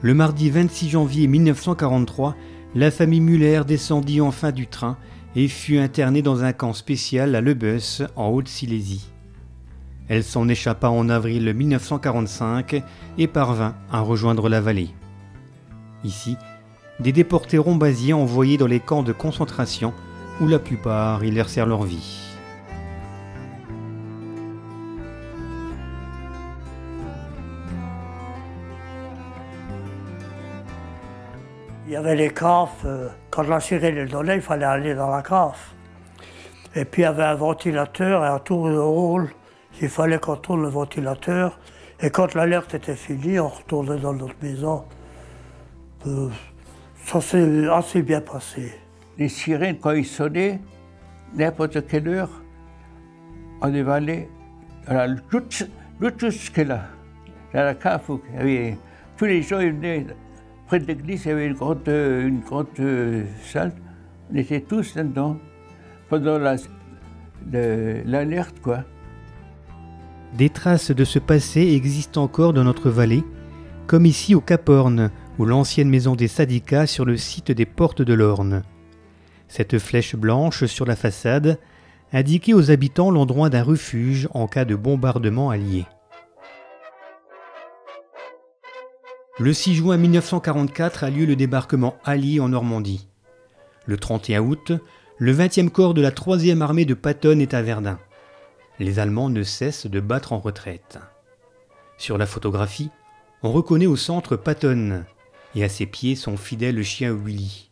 Le mardi 26 janvier 1943, la famille Müller descendit enfin du train et fut internée dans un camp spécial à Lebeuss, en Haute-Silésie. Elle s'en échappa en avril 1945 et parvint à rejoindre la vallée. Ici, des déportés rombasiens envoyés dans les camps de concentration où la plupart y laissèrent leur vie. Il y avait les caves, quand la sirène le donnait, il fallait aller dans la cave. Et puis il y avait un ventilateur et un tourne-rôle. Il fallait qu'on tourne le ventilateur. Et quand l'alerte était finie, on retournait dans notre maison. Ça s'est assez bien passé. Les sirènes, quand ils sonnaient, n'importe quelle heure, on devait aller jusque-là, dans la cave. Tous les gens ils venaient près de l'église, il y avait une grande salle. On était tous là-dedans, pendant l'alerte, quoi. Des traces de ce passé existent encore dans notre vallée, comme ici au Cap Horn, ou l'ancienne maison des Sadicas sur le site des Portes de l'Orne. Cette flèche blanche sur la façade indiquait aux habitants l'endroit d'un refuge en cas de bombardement allié. Le 6 juin 1944 a lieu le débarquement allié en Normandie. Le 31 août, le 20e corps de la 3e armée de Patton est à Verdun. Les Allemands ne cessent de battre en retraite. Sur la photographie, on reconnaît au centre Patton, et à ses pieds son fidèle chien Willy.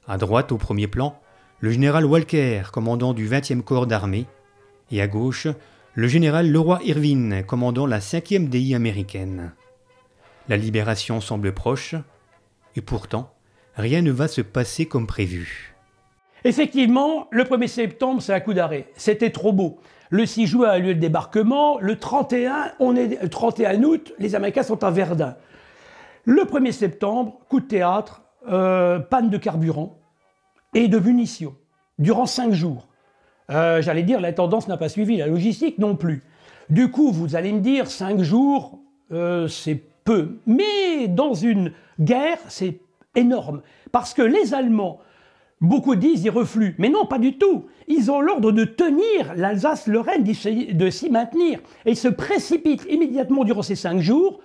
À droite, au premier plan, le général Walker, commandant du 20e corps d'armée, et à gauche, le général Leroy Irvine, commandant la 5e DI américaine. La libération semble proche, et pourtant, rien ne va se passer comme prévu. Effectivement, le 1er septembre, c'est un coup d'arrêt. C'était trop beau. Le 6 juin a lieu le débarquement. Le 31 août, les Américains sont à Verdun. Le 1er septembre, coup de théâtre, panne de carburant et de munitions durant 5 jours. J'allais dire, la tendance n'a pas suivi, la logistique non plus. Du coup, vous allez me dire, 5 jours, c'est peu. Mais dans une guerre, c'est énorme. Parce que les Allemands, beaucoup disent, ils refluent. Mais non, pas du tout. Ils ont l'ordre de tenir l'Alsace-Lorraine, de s'y maintenir. Et ils se précipitent immédiatement durant ces 5 jours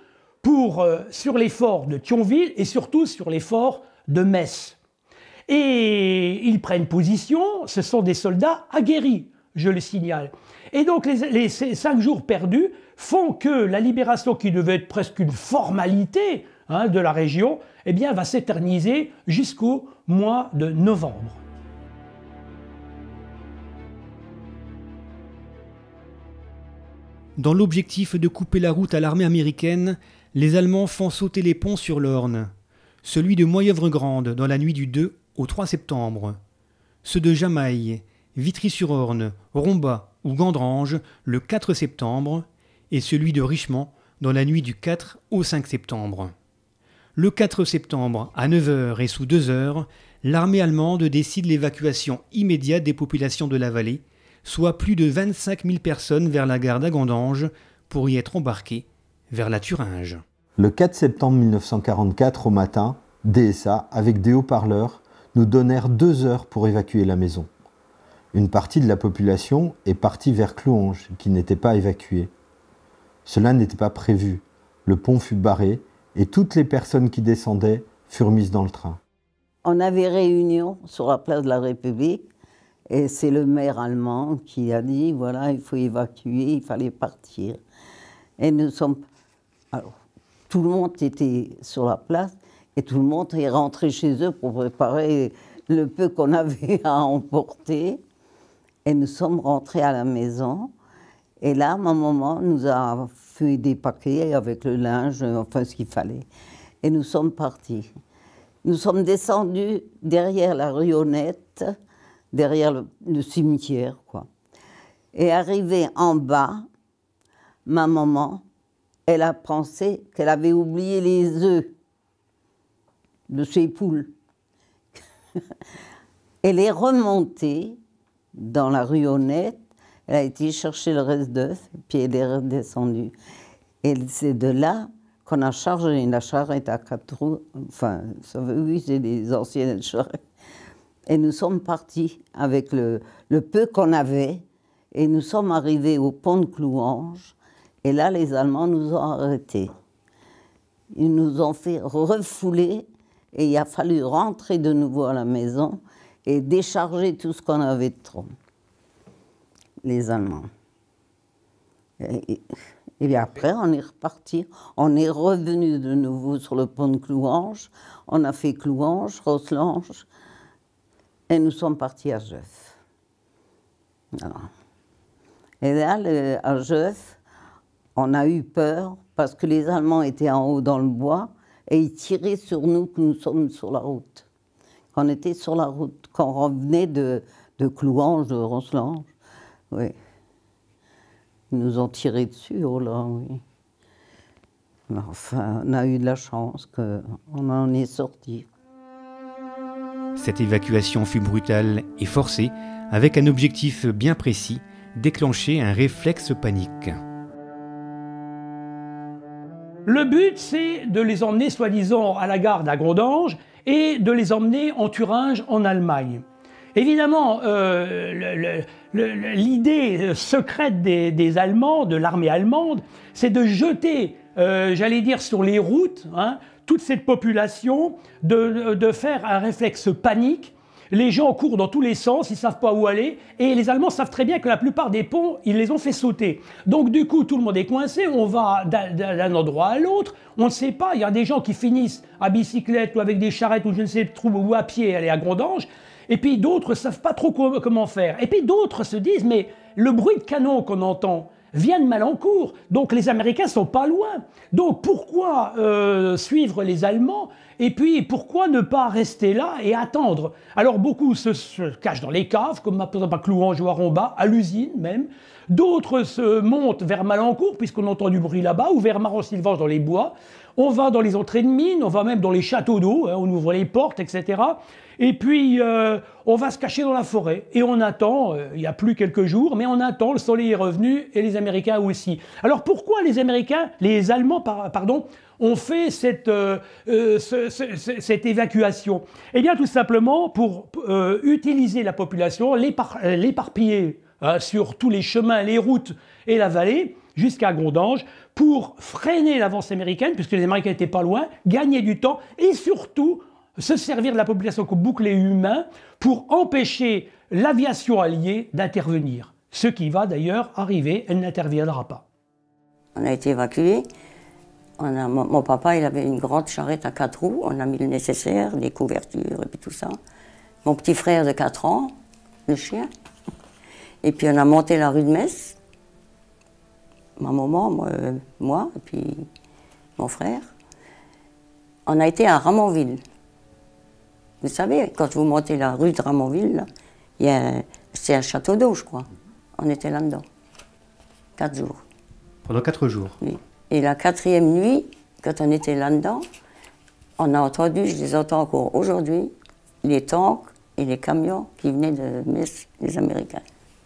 sur les forts de Thionville et surtout sur les forts de Metz. Et ils prennent position, ce sont des soldats aguerris, je le signale. Et donc ces 5 jours perdus font que la libération, qui devait être presque une formalité de la région, eh bien, va s'éterniser jusqu'au mois de novembre. Dans l'objectif de couper la route à l'armée américaine, les Allemands font sauter les ponts sur l'Orne, celui de Moyeuvre-Grande dans la nuit du 2 au 3 septembre, ceux de Jamaille, Vitry-sur-Orne, Rombat ou Gandrange le 4 septembre et celui de Richemont dans la nuit du 4 au 5 septembre. Le 4 septembre, à 9h et sous 2 heures, l'armée allemande décide l'évacuation immédiate des populations de la vallée, soit plus de 25 000 personnes vers la gare d'Agandange pour y être embarquées vers la Thuringe. Le 4 septembre 1944 au matin, DSA, avec des haut-parleurs, nous donnèrent 2 heures pour évacuer la maison. Une partie de la population est partie vers Clouange, qui n'était pas évacuée. Cela n'était pas prévu. Le pont fut barré et toutes les personnes qui descendaient furent mises dans le train. On avait réunion sur la place de la République et c'est le maire allemand qui a dit, voilà, il faut évacuer, il fallait partir. Et nous sommes... Alors, tout le monde était sur la place et tout le monde est rentré chez eux pour préparer le peu qu'on avait à emporter. Et nous sommes rentrés à la maison. Et là, ma maman nous a fait des paquets avec le linge, enfin ce qu'il fallait. Et nous sommes partis. Nous sommes descendus derrière la Rionnette, derrière le cimetière, quoi. Et arrivés en bas, ma maman, elle a pensé qu'elle avait oublié les œufs de ses poules. Elle est remontée dans la Rionnette, elle a été chercher le reste d'œufs, puis elle est redescendue. Et c'est de là qu'on a chargé la charrette à 4 roues, enfin, oui, c'est des anciennes charrettes. Et nous sommes partis avec le peu qu'on avait, et nous sommes arrivés au pont de Clouange, et là, les Allemands nous ont arrêtés. Ils nous ont fait refouler, et il a fallu rentrer de nouveau à la maison et décharger tout ce qu'on avait de trop. Les Allemands. Et bien après, on est reparti. On est revenu de nouveau sur le pont de Clouanges. On a fait Clouanges, Rosselange. Et nous sommes partis à Jeuf. Voilà. Et là, à Jeuf, on a eu peur parce que les Allemands étaient en haut dans le bois et ils tiraient sur nous que nous sommes sur la route. Quand on était sur la route, quand on revenait de Clouanges, de Rosselange, oui. Ils nous ont tiré dessus, oh là, oui. Mais enfin, on a eu de la chance qu'on en est sorti. Cette évacuation fut brutale et forcée, avec un objectif bien précis, déclencher un réflexe panique. Le but, c'est de les emmener, soi-disant, à la gare d'Agrondange et de les emmener en Thuringe, en Allemagne. Évidemment, l'idée secrète des Allemands, de l'armée allemande, c'est de jeter, j'allais dire, sur les routes, hein, toute cette population, de faire un réflexe panique. Les gens courent dans tous les sens, ils ne savent pas où aller, et les Allemands savent très bien que la plupart des ponts, ils les ont fait sauter. Donc du coup, tout le monde est coincé, on va d'un endroit à l'autre, on ne sait pas, il y a des gens qui finissent à bicyclette ou avec des charrettes ou je ne sais trop, ou à pied, aller à Grondange, et puis d'autres ne savent pas trop comment faire. Et puis d'autres se disent, mais le bruit de canon qu'on entend vient de Malancourt, donc les Américains ne sont pas loin. Donc pourquoi suivre les Allemands? Et puis pourquoi ne pas rester là et attendre? Alors beaucoup se cachent dans les caves, comme par exemple à Clouanges ou à Romba, à l'usine même. D'autres se montent vers Malancourt, puisqu'on entend du bruit là-bas, ou vers Maron-Sylvange dans les bois. On va dans les entrées de mines, on va même dans les châteaux d'eau, hein, on ouvre les portes, etc. Et puis, on va se cacher dans la forêt. Et on attend, il n'y a plus quelques jours, mais on attend, le soleil est revenu, et les Américains aussi. Alors pourquoi les Allemands, pardon, ont fait cette évacuation? Eh bien, tout simplement pour utiliser la population, l'éparpiller sur tous les chemins, les routes et la vallée, jusqu'à Grondange, pour freiner l'avance américaine, puisque les Américains n'étaient pas loin, gagner du temps, et surtout se servir de la population comme bouclier humain pour empêcher l'aviation alliée d'intervenir. Ce qui va d'ailleurs arriver, elle n'interviendra pas. On a été évacués. Mon papa, il avait une grande charrette à 4 roues. On a mis le nécessaire, les couvertures et puis tout ça. Mon petit frère de 4 ans, le chien. Et puis on a monté la rue de Metz. Ma maman, moi et puis mon frère. On a été à Ramonville. Vous savez, quand vous montez la rue de Ramonville, c'est un château d'eau, je crois. On était là-dedans. 4 jours. Pendant 4 jours? Oui. Et la 4e nuit, quand on était là-dedans, on a entendu, je les entends encore aujourd'hui, les tanks et les camions qui venaient de Metz, les Américains.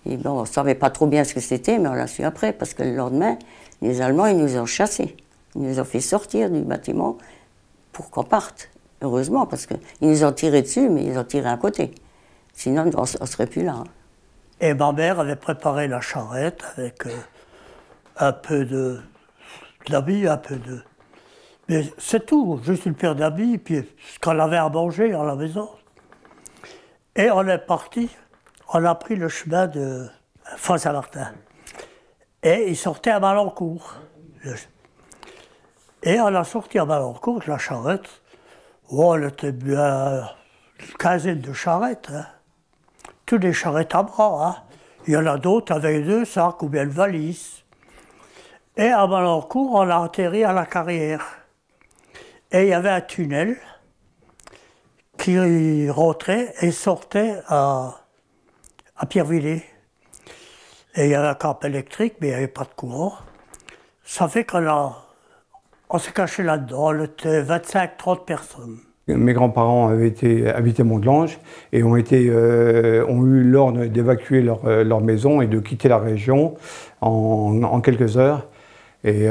Et bon, on ne savait pas trop bien ce que c'était, mais on l'a su après, parce que le lendemain, les Allemands, ils nous ont chassés. Ils nous ont fait sortir du bâtiment pour qu'on parte. Heureusement, parce qu'ils nous ont tiré dessus, mais ils ont tiré à côté. Sinon, on ne serait plus là. Hein. Et ma mère avait préparé la charrette avec un peu d'habits, un peu de... Mais c'est tout, juste une paire d'habits, puis ce qu'on avait à manger à la maison. Et on est parti, on a pris le chemin de Saint-Martin. Et il sortait à Malancourt. Et on a sorti à Malancourt la charrette. Oh, elle était bien une quinzaine de charrettes. Hein. Toutes les charrettes à bras. Hein. Il y en a d'autres avec 2 sacs ou bien une valise. Et à Malancourt, on a atterri à la carrière. Et il y avait un tunnel qui rentrait et sortait à Pierrevillers. Et il y avait un camp électrique, mais il n'y avait pas de courant. Ça fait on s'est caché là-dedans, on était 25-30 personnes. Mes grands-parents habitaient Mondelange et ont eu l'ordre d'évacuer leur maison et de quitter la région en quelques heures. Et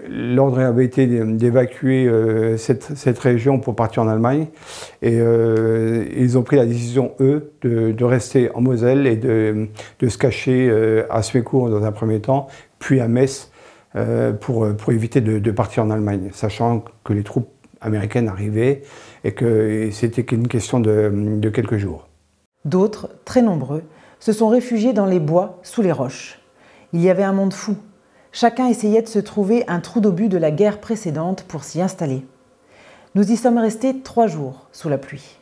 l'ordre avait été d'évacuer cette région pour partir en Allemagne. Et ils ont pris la décision, eux, de rester en Moselle et de se cacher à Smecourt dans un premier temps, puis à Metz, pour éviter de partir en Allemagne, sachant que les troupes américaines arrivaient et que c'était qu'une question de quelques jours. D'autres, très nombreux, se sont réfugiés dans les bois, sous les roches. Il y avait un monde fou. Chacun essayait de se trouver un trou d'obus de la guerre précédente pour s'y installer. Nous y sommes restés 3 jours sous la pluie.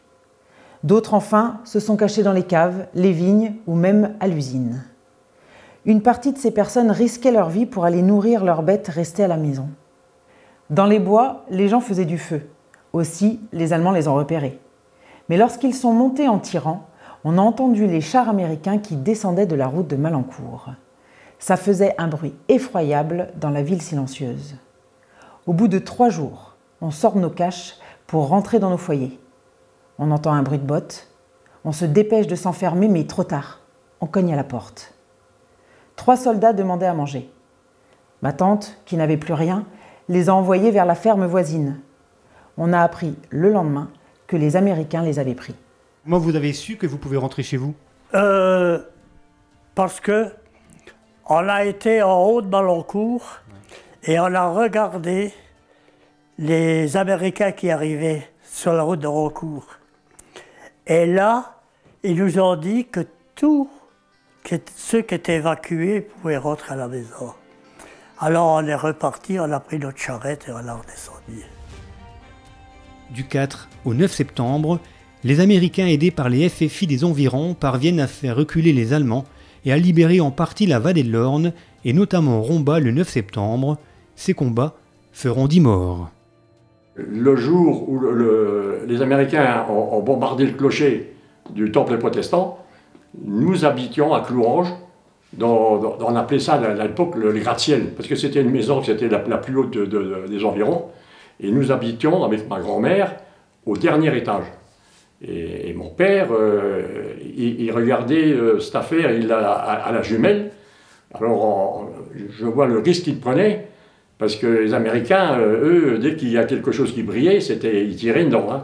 D'autres, enfin, se sont cachés dans les caves, les vignes ou même à l'usine. Une partie de ces personnes risquaient leur vie pour aller nourrir leurs bêtes restées à la maison. Dans les bois, les gens faisaient du feu. Aussi, les Allemands les ont repérés. Mais lorsqu'ils sont montés en tirant, on a entendu les chars américains qui descendaient de la route de Malencourt. Ça faisait un bruit effroyable dans la ville silencieuse. Au bout de 3 jours, on sort de nos caches pour rentrer dans nos foyers. On entend un bruit de bottes. On se dépêche de s'enfermer, mais trop tard. On cogne à la porte. 3 soldats demandaient à manger. Ma tante, qui n'avait plus rien, les a envoyés vers la ferme voisine. On a appris le lendemain que les Américains les avaient pris. Comment vous avez su que vous pouvez rentrer chez vous? Parce que on a été en haut de Malencourt et on a regardé les Américains qui arrivaient sur la route de Malencourt. Et là, ils nous ont dit que tous ceux qui étaient évacués pouvaient rentrer à la maison. Alors on est reparti, on a pris notre charrette et on a redescendu. Du 4 au 9 septembre, les Américains aidés par les FFI des environs parviennent à faire reculer les Allemands et à libérer en partie la vallée de l'Orne et notamment Romba le 9 septembre. Ces combats feront 10 morts. Le jour où les Américains ont bombardé le clocher du temple protestant, nous habitions à Clouange, on appelait ça à l'époque le gratte-ciel, parce que c'était une maison qui était la plus haute des environs, et nous habitions avec ma grand-mère au dernier étage. Et mon père, il regardait cette affaire à la jumelle. Alors je vois le risque qu'il prenait, parce que les Américains, eux, dès qu'il y a quelque chose qui brillait, ils tiraient dedans. Hein.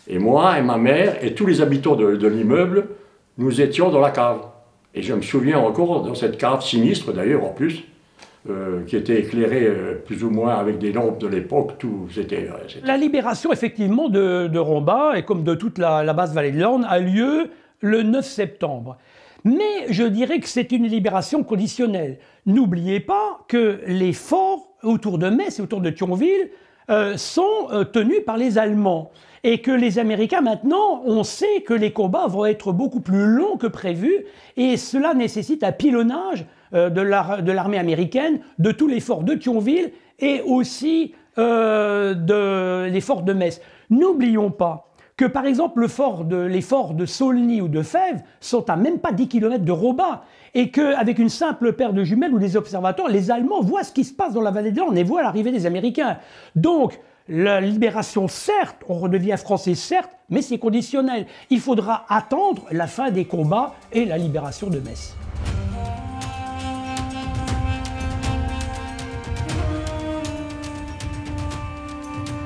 Et moi et ma mère et tous les habitants de l'immeuble, nous étions dans la cave. Et je me souviens encore dans cette cave sinistre d'ailleurs en plus, qui était éclairée plus ou moins avec des lampes de l'époque. La libération effectivement de Romba, et comme de toute la basse vallée de l'Orne, a lieu le 9 septembre. Mais je dirais que c'est une libération conditionnelle. N'oubliez pas que les forts autour de Metz et autour de Thionville sont tenus par les Allemands. Et que les Américains, maintenant, on sait que les combats vont être beaucoup plus longs que prévu, et cela nécessite un pilonnage de l'armée américaine, de tous les forts de Thionville et aussi les forts de Metz. N'oublions pas que, par exemple, les forts de Saulny ou de Fèves sont à même pas 10 km de Romba, et qu'avec une simple paire de jumelles ou des observateurs, les Allemands voient ce qui se passe dans la vallée de l'Orne et voient l'arrivée des Américains. Donc, la libération, certes, on redevient français, certes, mais c'est conditionnel. Il faudra attendre la fin des combats et la libération de Metz.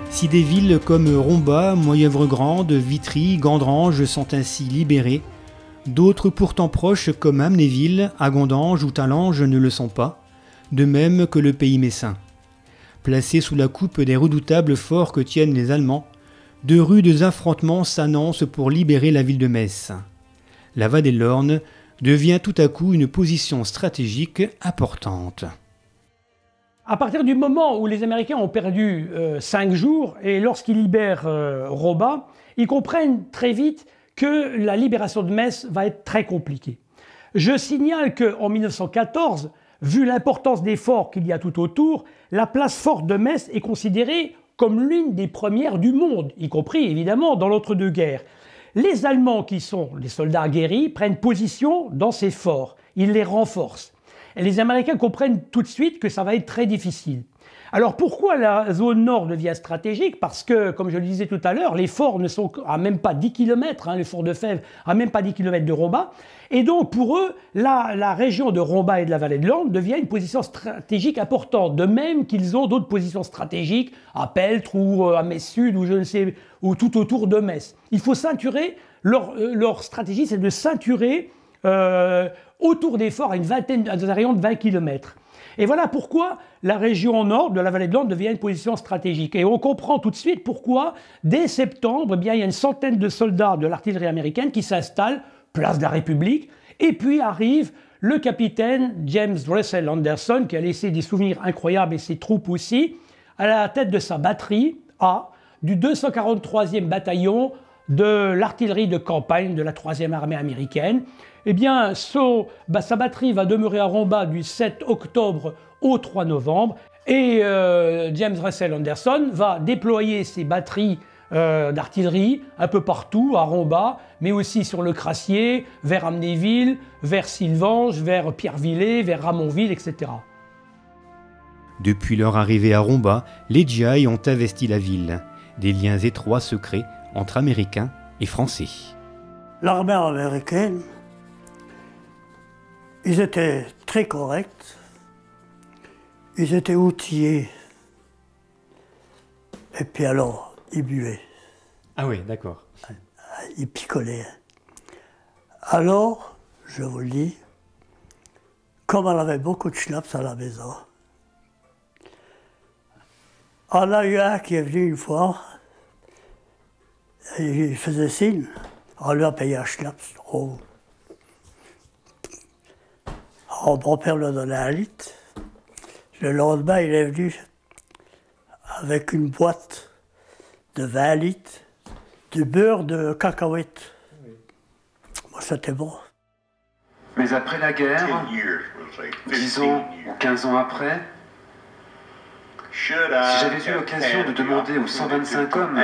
Si des villes comme Romba, Moyeuvre-Grande, Vitry, Gandrange sont ainsi libérées, d'autres pourtant proches comme Amnéville, Agondange ou Talange ne le sont pas, de même que le pays messin. Placés sous la coupe des redoutables forts que tiennent les Allemands, de rudes affrontements s'annoncent pour libérer la ville de Metz. La vallée de l'Orne devient tout à coup une position stratégique importante. À partir du moment où les Américains ont perdu 5 jours, et lorsqu'ils libèrent Romba, ils comprennent très vite que la libération de Metz va être très compliquée. Je signale qu'en 1914, vu l'importance des forts qu'il y a tout autour, la place forte de Metz est considérée comme l'une des premières du monde, y compris évidemment dans l'entre-deux-guerres. Les Allemands, qui sont les soldats aguerris, prennent position dans ces forts. Ils les renforcent. Et les Américains comprennent tout de suite que ça va être très difficile. Alors pourquoi la zone nord devient stratégique? Parce que, comme je le disais tout à l'heure, les forts ne sont à même pas 10 km, les forts de Fèves à même pas 10 km de Romba. Et donc pour eux, la région de Romba et de la vallée de l'Orne devient une position stratégique importante. De même qu'ils ont d'autres positions stratégiques à Peltre ou à Metz-Sud ou je ne sais, ou tout autour de Metz. Il faut ceinturer, leur stratégie c'est de ceinturer autour des forts à un rayon de 20 km. Et voilà pourquoi la région nord de la vallée de l'Orne devient une position stratégique. Et on comprend tout de suite pourquoi, dès septembre, il y a une centaine de soldats de l'artillerie américaine qui s'installent, place de la République, et puis arrive le capitaine James Russell Anderson, qui a laissé des souvenirs incroyables et ses troupes aussi, à la tête de sa batterie A du 243e bataillon de l'artillerie de campagne de la 3e armée américaine. Eh bien, sa batterie va demeurer à Romba du 7 octobre au 3 novembre et James Russell Anderson va déployer ses batteries d'artillerie un peu partout à Romba, mais aussi sur le Crassier, vers Amnéville, vers Sylvange, vers Pierrevillers, vers Ramonville, etc. Depuis leur arrivée à Romba, les GI ont investi la ville. Des liens étroits se créent entre Américains et Français. L'armée américaine, ils étaient très corrects, ils étaient outillés, et puis alors, ils buvaient. Ah oui, d'accord. Ils picolaient. Alors, je vous le dis, comme on avait beaucoup de schnapps à la maison, on a eu un qui est venu une fois, et il faisait signe, on lui a payé un schnapps. Oh. Mon beau-père lui a donné 1 litre. Le lendemain, il est venu avec une boîte de 20 litres de beurre de cacahuètes. Moi, c'était bon. Mais après la guerre, 10 ans ou 15 ans après, si j'avais eu l'occasion de demander aux 125 hommes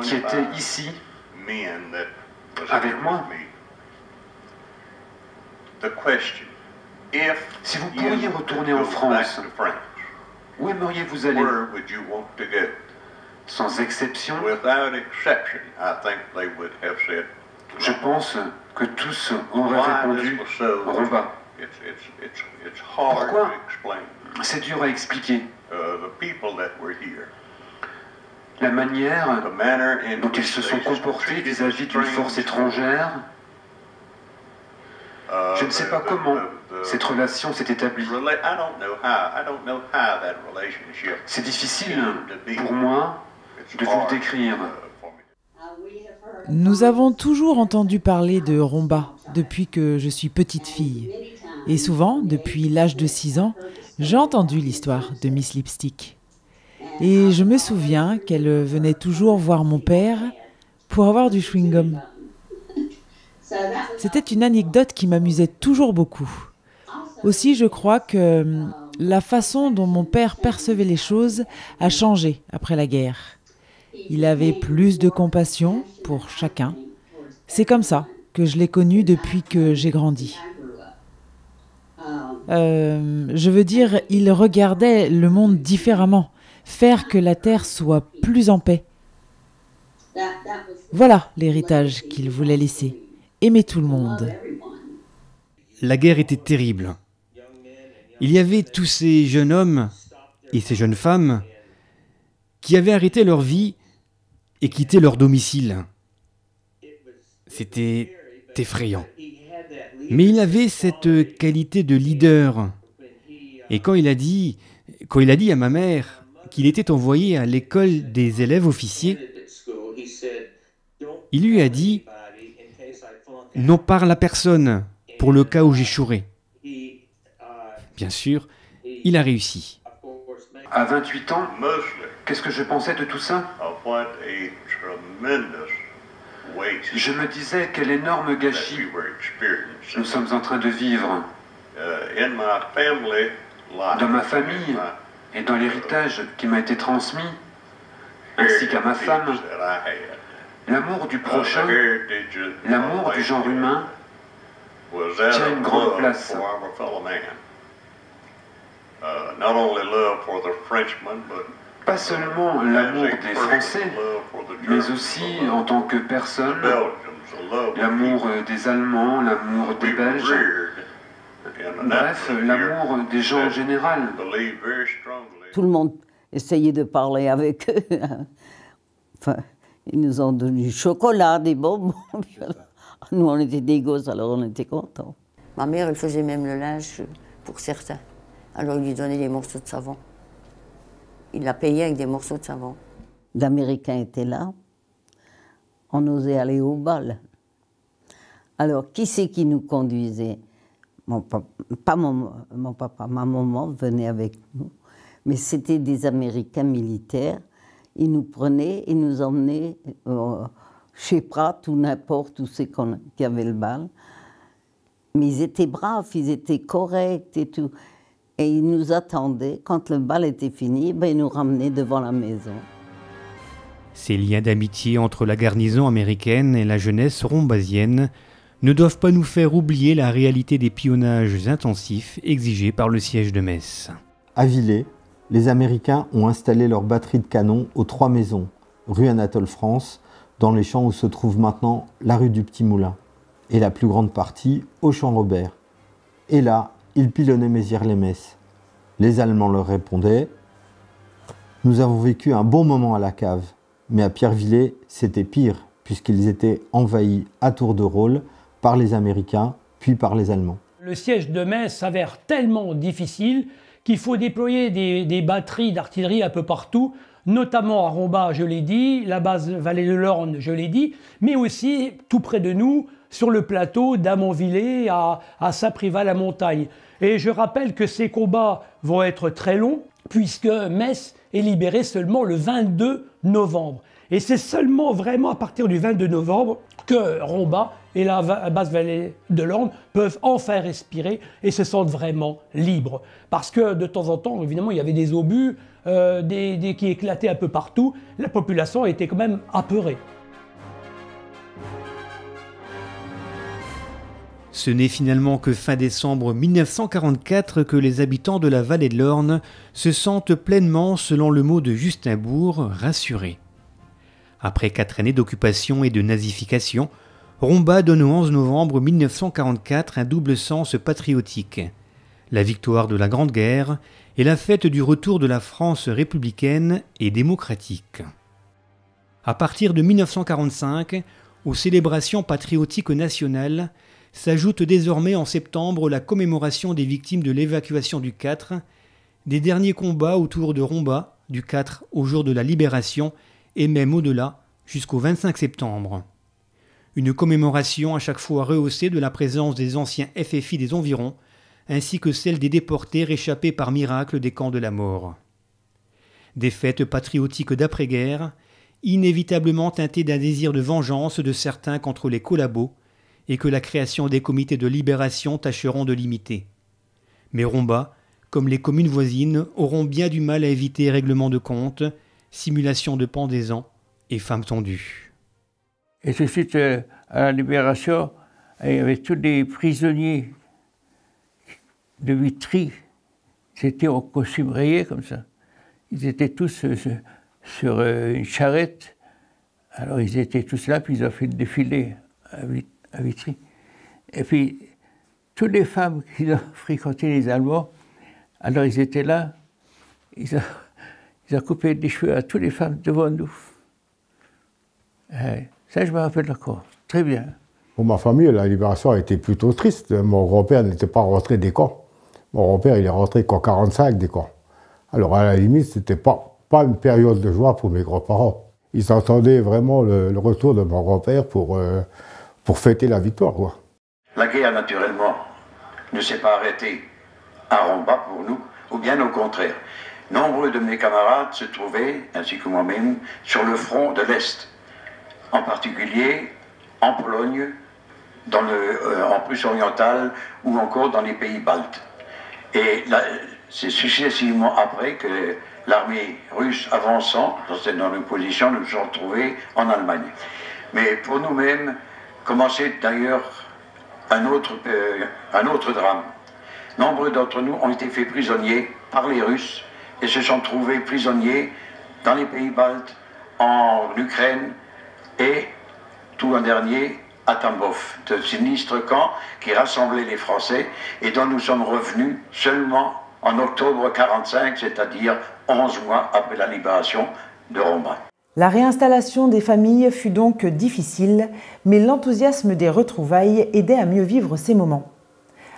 qui étaient ici avec moi, si vous pourriez retourner en France, où aimeriez-vous aller? Sans exception, je pense que tous auraient répondu Romba. Pourquoi? C'est dur à expliquer. La manière dont ils se sont comportés vis-à-vis d'une force étrangère, je ne sais pas comment cette relation s'est établie. C'est difficile pour moi de vous le décrire. Nous avons toujours entendu parler de Romba depuis que je suis petite fille. Et souvent, depuis l'âge de 6 ans, j'ai entendu l'histoire de Miss Lipstick. Et je me souviens qu'elle venait toujours voir mon père pour avoir du chewing-gum. C'était une anecdote qui m'amusait toujours beaucoup. Aussi, je crois que la façon dont mon père percevait les choses a changé après la guerre. Il avait plus de compassion pour chacun. C'est comme ça que je l'ai connu depuis que j'ai grandi. Je veux dire, il regardait le monde différemment, faire que la terre soit plus en paix. Voilà l'héritage qu'il voulait laisser. Aimer tout le monde. La guerre était terrible. Il y avait tous ces jeunes hommes et ces jeunes femmes qui avaient arrêté leur vie et quitté leur domicile. C'était effrayant. Mais il avait cette qualité de leader. Et quand il a dit à ma mère qu'il était envoyé à l'école des élèves officiers, il lui a dit « N'en parle à personne pour le cas où j'échouerai ». Bien sûr, il a réussi. À 28 ans, qu'est-ce que je pensais de tout ça? Je me disais quel énorme gâchis nous sommes en train de vivre. Dans ma famille et dans l'héritage qui m'a été transmis, ainsi qu'à ma femme, l'amour du prochain, l'amour du genre humain, tient une grande place. Pas seulement l'amour des Français, mais aussi en tant que personne, l'amour des Allemands, l'amour des Belges, bref, l'amour des gens en général. Tout le monde essayait de parler avec eux. Enfin, ils nous ont donné du chocolat, des bonbons. Nous, on était des gosses, alors on était contents. Ma mère, elle faisait même le linge pour certains. Alors il lui donnait des morceaux de savon. Il la payait avec des morceaux de savon. L'Américain était là. On osait aller au bal. Alors, qui c'est qui nous conduisait? Mon papa, pas mon papa, ma maman venait avec nous, mais c'était des Américains militaires. Ils nous prenaient, ils nous emmenaient chez Prat ou n'importe où c'est qu'il y avait le bal. Mais ils étaient braves, ils étaient corrects et tout. Et ils nous attendaient. Quand le bal était fini, ben, ils nous ramenaient devant la maison. Ces liens d'amitié entre la garnison américaine et la jeunesse rombasienne ne doivent pas nous faire oublier la réalité des pionnages intensifs exigés par le siège de Metz. À Villers, les Américains ont installé leur batterie de canons aux 3 Maisons, rue Anatole France, dans les champs où se trouve maintenant la rue du Petit Moulin, et la plus grande partie au champ Robert. Et là, ils pilonnaient Mézières-les-Metz. Les Allemands leur répondaient « Nous avons vécu un bon moment à la cave, mais à Pierrevillers, c'était pire, puisqu'ils étaient envahis à tour de rôle par les Américains, puis par les Allemands. » Le siège de Metz s'avère tellement difficile qu'il faut déployer des batteries d'artillerie un peu partout, notamment à Rombas, je l'ai dit, la base Vallée de l'Orne, je l'ai dit, mais aussi tout près de nous, sur le plateau d'Amonvillers à Saint-Privat-la-Montagne. Et je rappelle que ces combats vont être très longs, puisque Metz est libéré seulement le 22 novembre. Et c'est seulement vraiment à partir du 22 novembre que Rombas et la base Vallée de l'Orne peuvent enfin respirer et se sentent vraiment libres. Parce que de temps en temps, évidemment, il y avait des obus qui éclataient un peu partout. La population était quand même apeurée. Ce n'est finalement que fin décembre 1944 que les habitants de la vallée de l'Orne se sentent pleinement, selon le mot de Justin Bourg, rassurés. Après 4 années d'occupation et de nazification, Rombas donne au 11 novembre 1944 un double sens patriotique. La victoire de la Grande Guerre et la fête du retour de la France républicaine et démocratique. À partir de 1945, aux célébrations patriotiques nationales, s'ajoute désormais en septembre la commémoration des victimes de l'évacuation du 4, des derniers combats autour de Rombas, du 4 au jour de la libération, et même au-delà, jusqu'au 25 septembre. Une commémoration à chaque fois rehaussée de la présence des anciens FFI des environs, ainsi que celle des déportés réchappés par miracle des camps de la mort. Des fêtes patriotiques d'après-guerre, inévitablement teintées d'un désir de vengeance de certains contre les collabos, et que la création des comités de libération tâcheront de limiter. Mais Rombas, comme les communes voisines, auront bien du mal à éviter règlement de compte, simulation de pendaison et femmes tondues. Et tout de suite, à la libération, il y avait tous les prisonniers de Vitry, c'était en costume rayé comme ça. Ils étaient tous sur une charrette, alors ils étaient tous là, puis ils ont fait le défilé à Vitry. Et puis, toutes les femmes qui ont fréquenté les Allemands, alors ils étaient là, ils ont coupé les cheveux à toutes les femmes devant nous. Ça, je me rappelle encore, très bien. Pour ma famille, la libération a été plutôt triste. Mon grand-père n'était pas rentré des camps. Mon grand-père, il est rentré qu'en 1945 des camps. Alors, à la limite, c'était pas une période de joie pour mes grands-parents. Ils attendaient vraiment le retour de mon grand-père pour fêter la victoire, quoi. La guerre, naturellement, ne s'est pas arrêtée à Rombas pour nous, ou bien au contraire. Nombreux de mes camarades se trouvaient, ainsi que moi-même, sur le front de l'Est, en particulier en Pologne, en Prusse orientale ou encore dans les pays baltes. Et c'est successivement après que l'armée russe avançant dans nos positions, nous nous sommes retrouvés en Allemagne. Mais pour nous-mêmes, commençait d'ailleurs un autre drame. Nombreux d'entre nous ont été faits prisonniers par les Russes et se sont trouvés prisonniers dans les pays baltes, en Ukraine et tout en dernier à Tambov, de sinistres camps qui rassemblaient les Français et dont nous sommes revenus seulement en octobre 1945, c'est-à-dire 11 mois après la libération de Rombas. La réinstallation des familles fut donc difficile, mais l'enthousiasme des retrouvailles aidait à mieux vivre ces moments.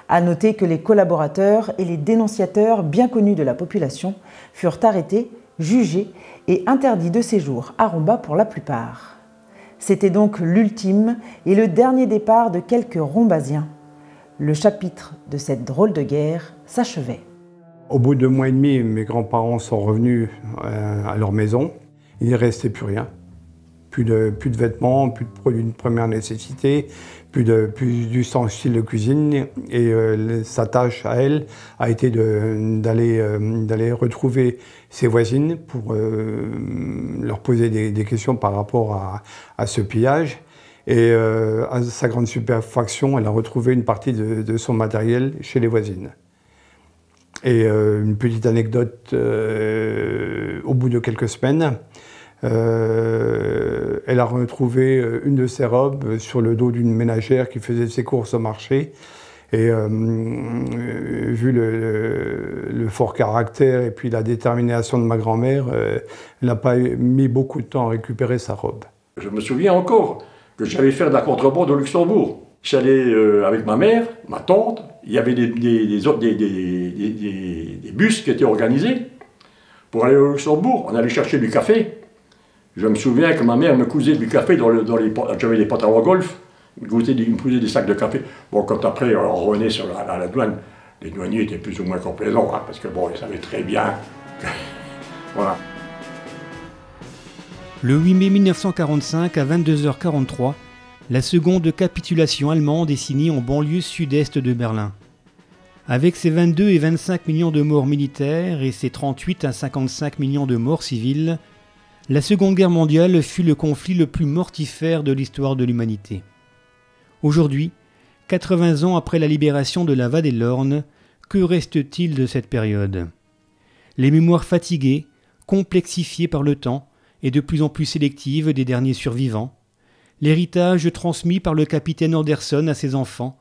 À noter que les collaborateurs et les dénonciateurs bien connus de la population furent arrêtés, jugés et interdits de séjour à Rombas pour la plupart. C'était donc l'ultime et le dernier départ de quelques Rombasiens. Le chapitre de cette drôle de guerre s'achevait. Au bout de 2 mois et demi, mes grands-parents sont revenus à leur maison. Il ne restait plus rien. Plus de vêtements, plus de produits de première nécessité, plus d'ustensiles de cuisine. Et sa tâche à elle a été d'aller retrouver ses voisines pour leur poser des questions par rapport à ce pillage. Et à sa grande stupéfaction, elle a retrouvé une partie de son matériel chez les voisines. Et une petite anecdote, au bout de quelques semaines, elle a retrouvé une de ses robes sur le dos d'une ménagère qui faisait ses courses au marché. Et vu le fort caractère et puis la détermination de ma grand-mère, elle n'a pas mis beaucoup de temps à récupérer sa robe. Je me souviens encore que j'allais faire de la contrebande au Luxembourg. J'allais avec ma mère, ma tante, il y avait des bus qui étaient organisés. Pour aller au Luxembourg, on allait chercher du café. Je me souviens que ma mère me cousait du café j'avais des pantalons à golf, me cousait des sacs de café. Bon, quand après on revenait à la douane, les douaniers étaient plus ou moins complaisants, hein, parce que bon, ils savaient très bien que... Voilà. Le 8 mai 1945, à 22h43, la seconde capitulation allemande est signée en banlieue sud-est de Berlin. Avec ses 22 et 25 millions de morts militaires et ses 38 à 55 millions de morts civiles, la Seconde Guerre mondiale fut le conflit le plus mortifère de l'histoire de l'humanité. Aujourd'hui, 80 ans après la libération de la Val et de l'Orne, que reste-t-il de cette période? Les mémoires fatiguées, complexifiées par le temps et de plus en plus sélectives des derniers survivants, l'héritage transmis par le capitaine Anderson à ses enfants,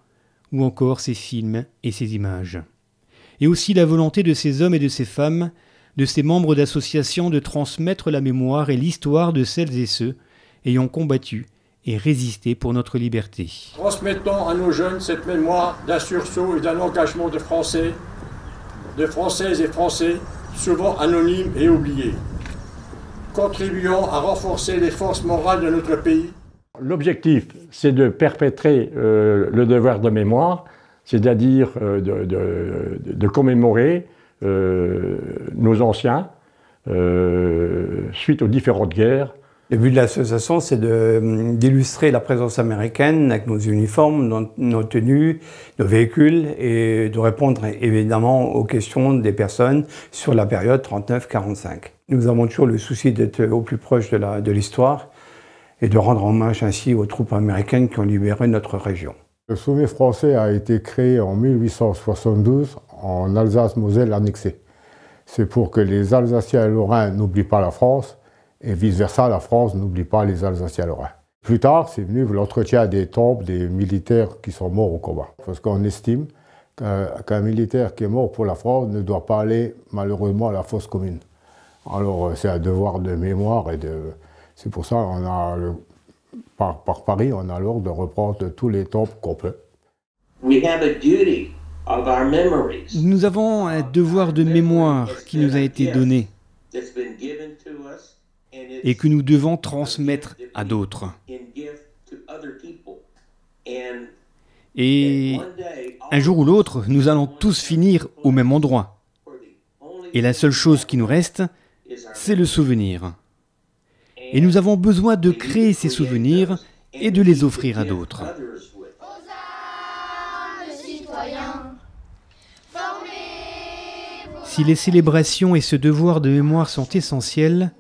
ou encore ses films et ses images. Et aussi la volonté de ces hommes et de ces femmes, de ces membres d'associations de transmettre la mémoire et l'histoire de celles et ceux ayant combattu et résisté pour notre liberté. Transmettons à nos jeunes cette mémoire d'un sursaut et d'un engagement de Français, de Françaises et Français, souvent anonymes et oubliés. Contribuons à renforcer les forces morales de notre pays. L'objectif, c'est de perpétrer le devoir de mémoire, c'est-à-dire de commémorer nos anciens suite aux différentes guerres. Le but de l'association, c'est d'illustrer la présence américaine avec nos uniformes, nos tenues, nos véhicules et de répondre évidemment aux questions des personnes sur la période 39-45. Nous avons toujours le souci d'être au plus proche de l'histoire et de rendre hommage ainsi aux troupes américaines qui ont libéré notre région. Le sommet français a été créé en 1872 en Alsace-Moselle annexée. C'est pour que les Alsaciens et Lorrains n'oublient pas la France et vice-versa, la France n'oublie pas les Alsaciens et Lorrains. Plus tard, c'est venu l'entretien des tombes des militaires qui sont morts au combat. Parce qu'on estime qu'un militaire qui est mort pour la France ne doit pas aller malheureusement à la fosse commune. Alors c'est un devoir de mémoire et c'est pour ça qu'on a, par Paris, on a l'ordre de reprendre tous les tombes qu'on peut. Nous avons un devoir de mémoire qui nous a été donné et que nous devons transmettre à d'autres. Et un jour ou l'autre, nous allons tous finir au même endroit. Et la seule chose qui nous reste, c'est le souvenir. Et nous avons besoin de créer ces souvenirs et de les offrir à d'autres. Si les célébrations et ce devoir de mémoire sont essentiels,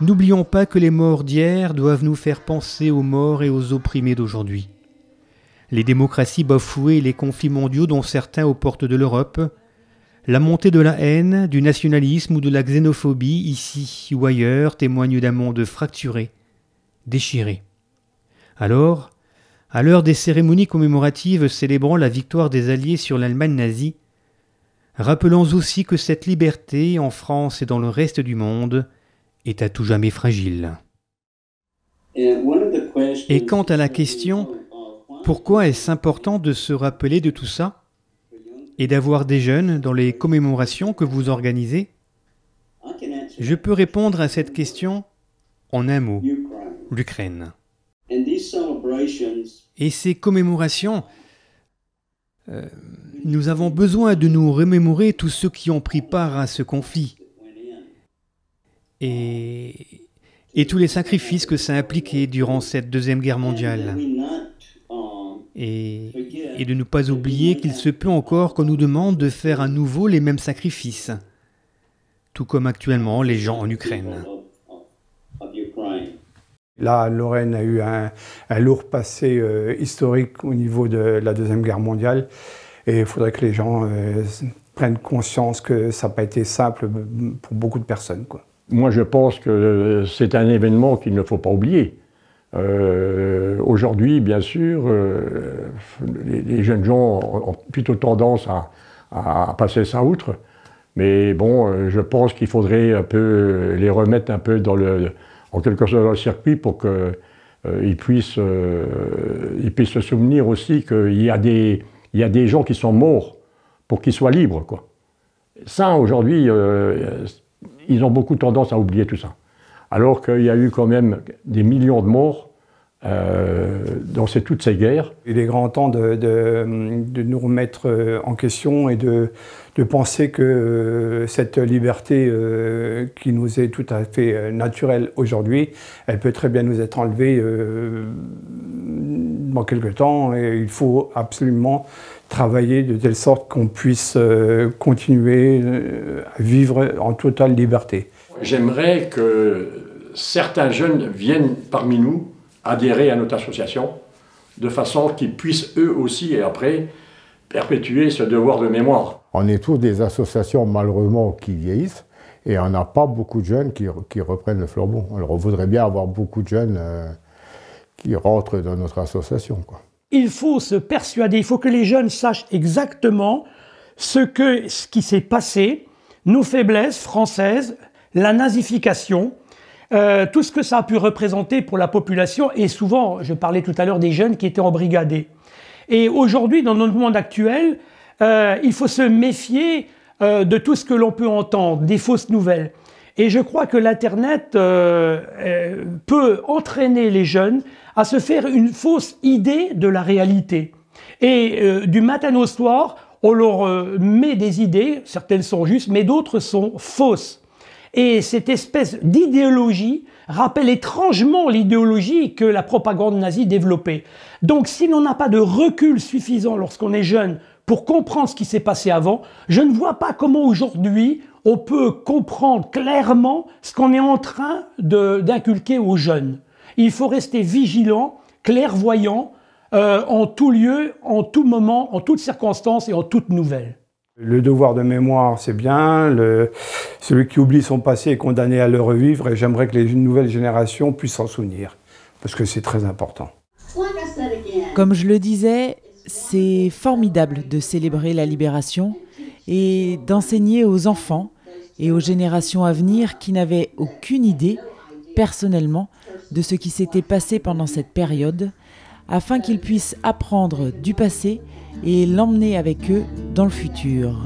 n'oublions pas que les morts d'hier doivent nous faire penser aux morts et aux opprimés d'aujourd'hui. Les démocraties bafouées et les conflits mondiaux dont certains aux portes de l'Europe, la montée de la haine, du nationalisme ou de la xénophobie, ici ou ailleurs, témoignent d'un monde fracturé, déchiré. Alors, à l'heure des cérémonies commémoratives célébrant la victoire des Alliés sur l'Allemagne nazie, rappelons aussi que cette liberté, en France et dans le reste du monde, est à tout jamais fragile. Et quant à la question, pourquoi est-ce important de se rappeler de tout ça et d'avoir des jeunes dans les commémorations que vous organisez? Je peux répondre à cette question en un mot, l'Ukraine. Et ces commémorations, nous avons besoin de nous remémorer tous ceux qui ont pris part à ce conflit. Et tous les sacrifices que ça a impliqué durant cette Deuxième Guerre mondiale. Et de ne pas oublier qu'il se peut encore qu'on nous demande de faire à nouveau les mêmes sacrifices, tout comme actuellement les gens en Ukraine. Là, Lorraine a eu un lourd passé historique au niveau de la Deuxième Guerre mondiale et il faudrait que les gens prennent conscience que ça n'a pas été simple pour beaucoup de personnes, quoi. Moi, je pense que c'est un événement qu'il ne faut pas oublier. Aujourd'hui, bien sûr, les jeunes gens ont plutôt tendance à passer ça outre. Mais bon, je pense qu'il faudrait un peu les remettre un peu en quelque sorte dans le circuit pour qu'ils puissent se souvenir aussi qu'il y a des gens qui sont morts pour qu'ils soient libres, quoi. Ça, aujourd'hui, ils ont beaucoup tendance à oublier tout ça. Alors qu'il y a eu quand même des millions de morts dans toutes ces guerres. Il est grand temps de nous remettre en question et de penser que cette liberté qui nous est tout à fait naturelle aujourd'hui, elle peut très bien nous être enlevée dans quelque temps et il faut absolument travailler de telle sorte qu'on puisse continuer à vivre en totale liberté. J'aimerais que certains jeunes viennent parmi nous adhérer à notre association, de façon qu'ils puissent eux aussi, et après, perpétuer ce devoir de mémoire. On est tous des associations, malheureusement, qui vieillissent, et on n'a pas beaucoup de jeunes qui reprennent le flambeau. Alors on voudrait bien avoir beaucoup de jeunes qui rentrent dans notre association, quoi. Il faut se persuader, il faut que les jeunes sachent exactement ce qui s'est passé, nos faiblesses françaises, la nazification, tout ce que ça a pu représenter pour la population, et souvent, je parlais tout à l'heure des jeunes qui étaient embrigadés. Et aujourd'hui, dans notre monde actuel, il faut se méfier de tout ce que l'on peut entendre, des fausses nouvelles. Et je crois que l'Internet peut entraîner les jeunes à se faire une fausse idée de la réalité. Et du matin au soir, on leur met des idées, certaines sont justes, mais d'autres sont fausses. Et cette espèce d'idéologie rappelle étrangement l'idéologie que la propagande nazie développait. Donc si l'on n'a pas de recul suffisant lorsqu'on est jeune pour comprendre ce qui s'est passé avant, je ne vois pas comment aujourd'hui on peut comprendre clairement ce qu'on est en train d'inculquer aux jeunes. Il faut rester vigilant, clairvoyant, en tout lieu, en tout moment, en toutes circonstances et en toute nouvelle. Le devoir de mémoire, c'est bien. Celui qui oublie son passé est condamné à le revivre et j'aimerais que les nouvelles générations puissent s'en souvenir, parce que c'est très important. Comme je le disais, c'est formidable de célébrer la libération et d'enseigner aux enfants et aux générations à venir qui n'avaient aucune idée, personnellement, de ce qui s'était passé pendant cette période, afin qu'ils puissent apprendre du passé et l'emmener avec eux dans le futur.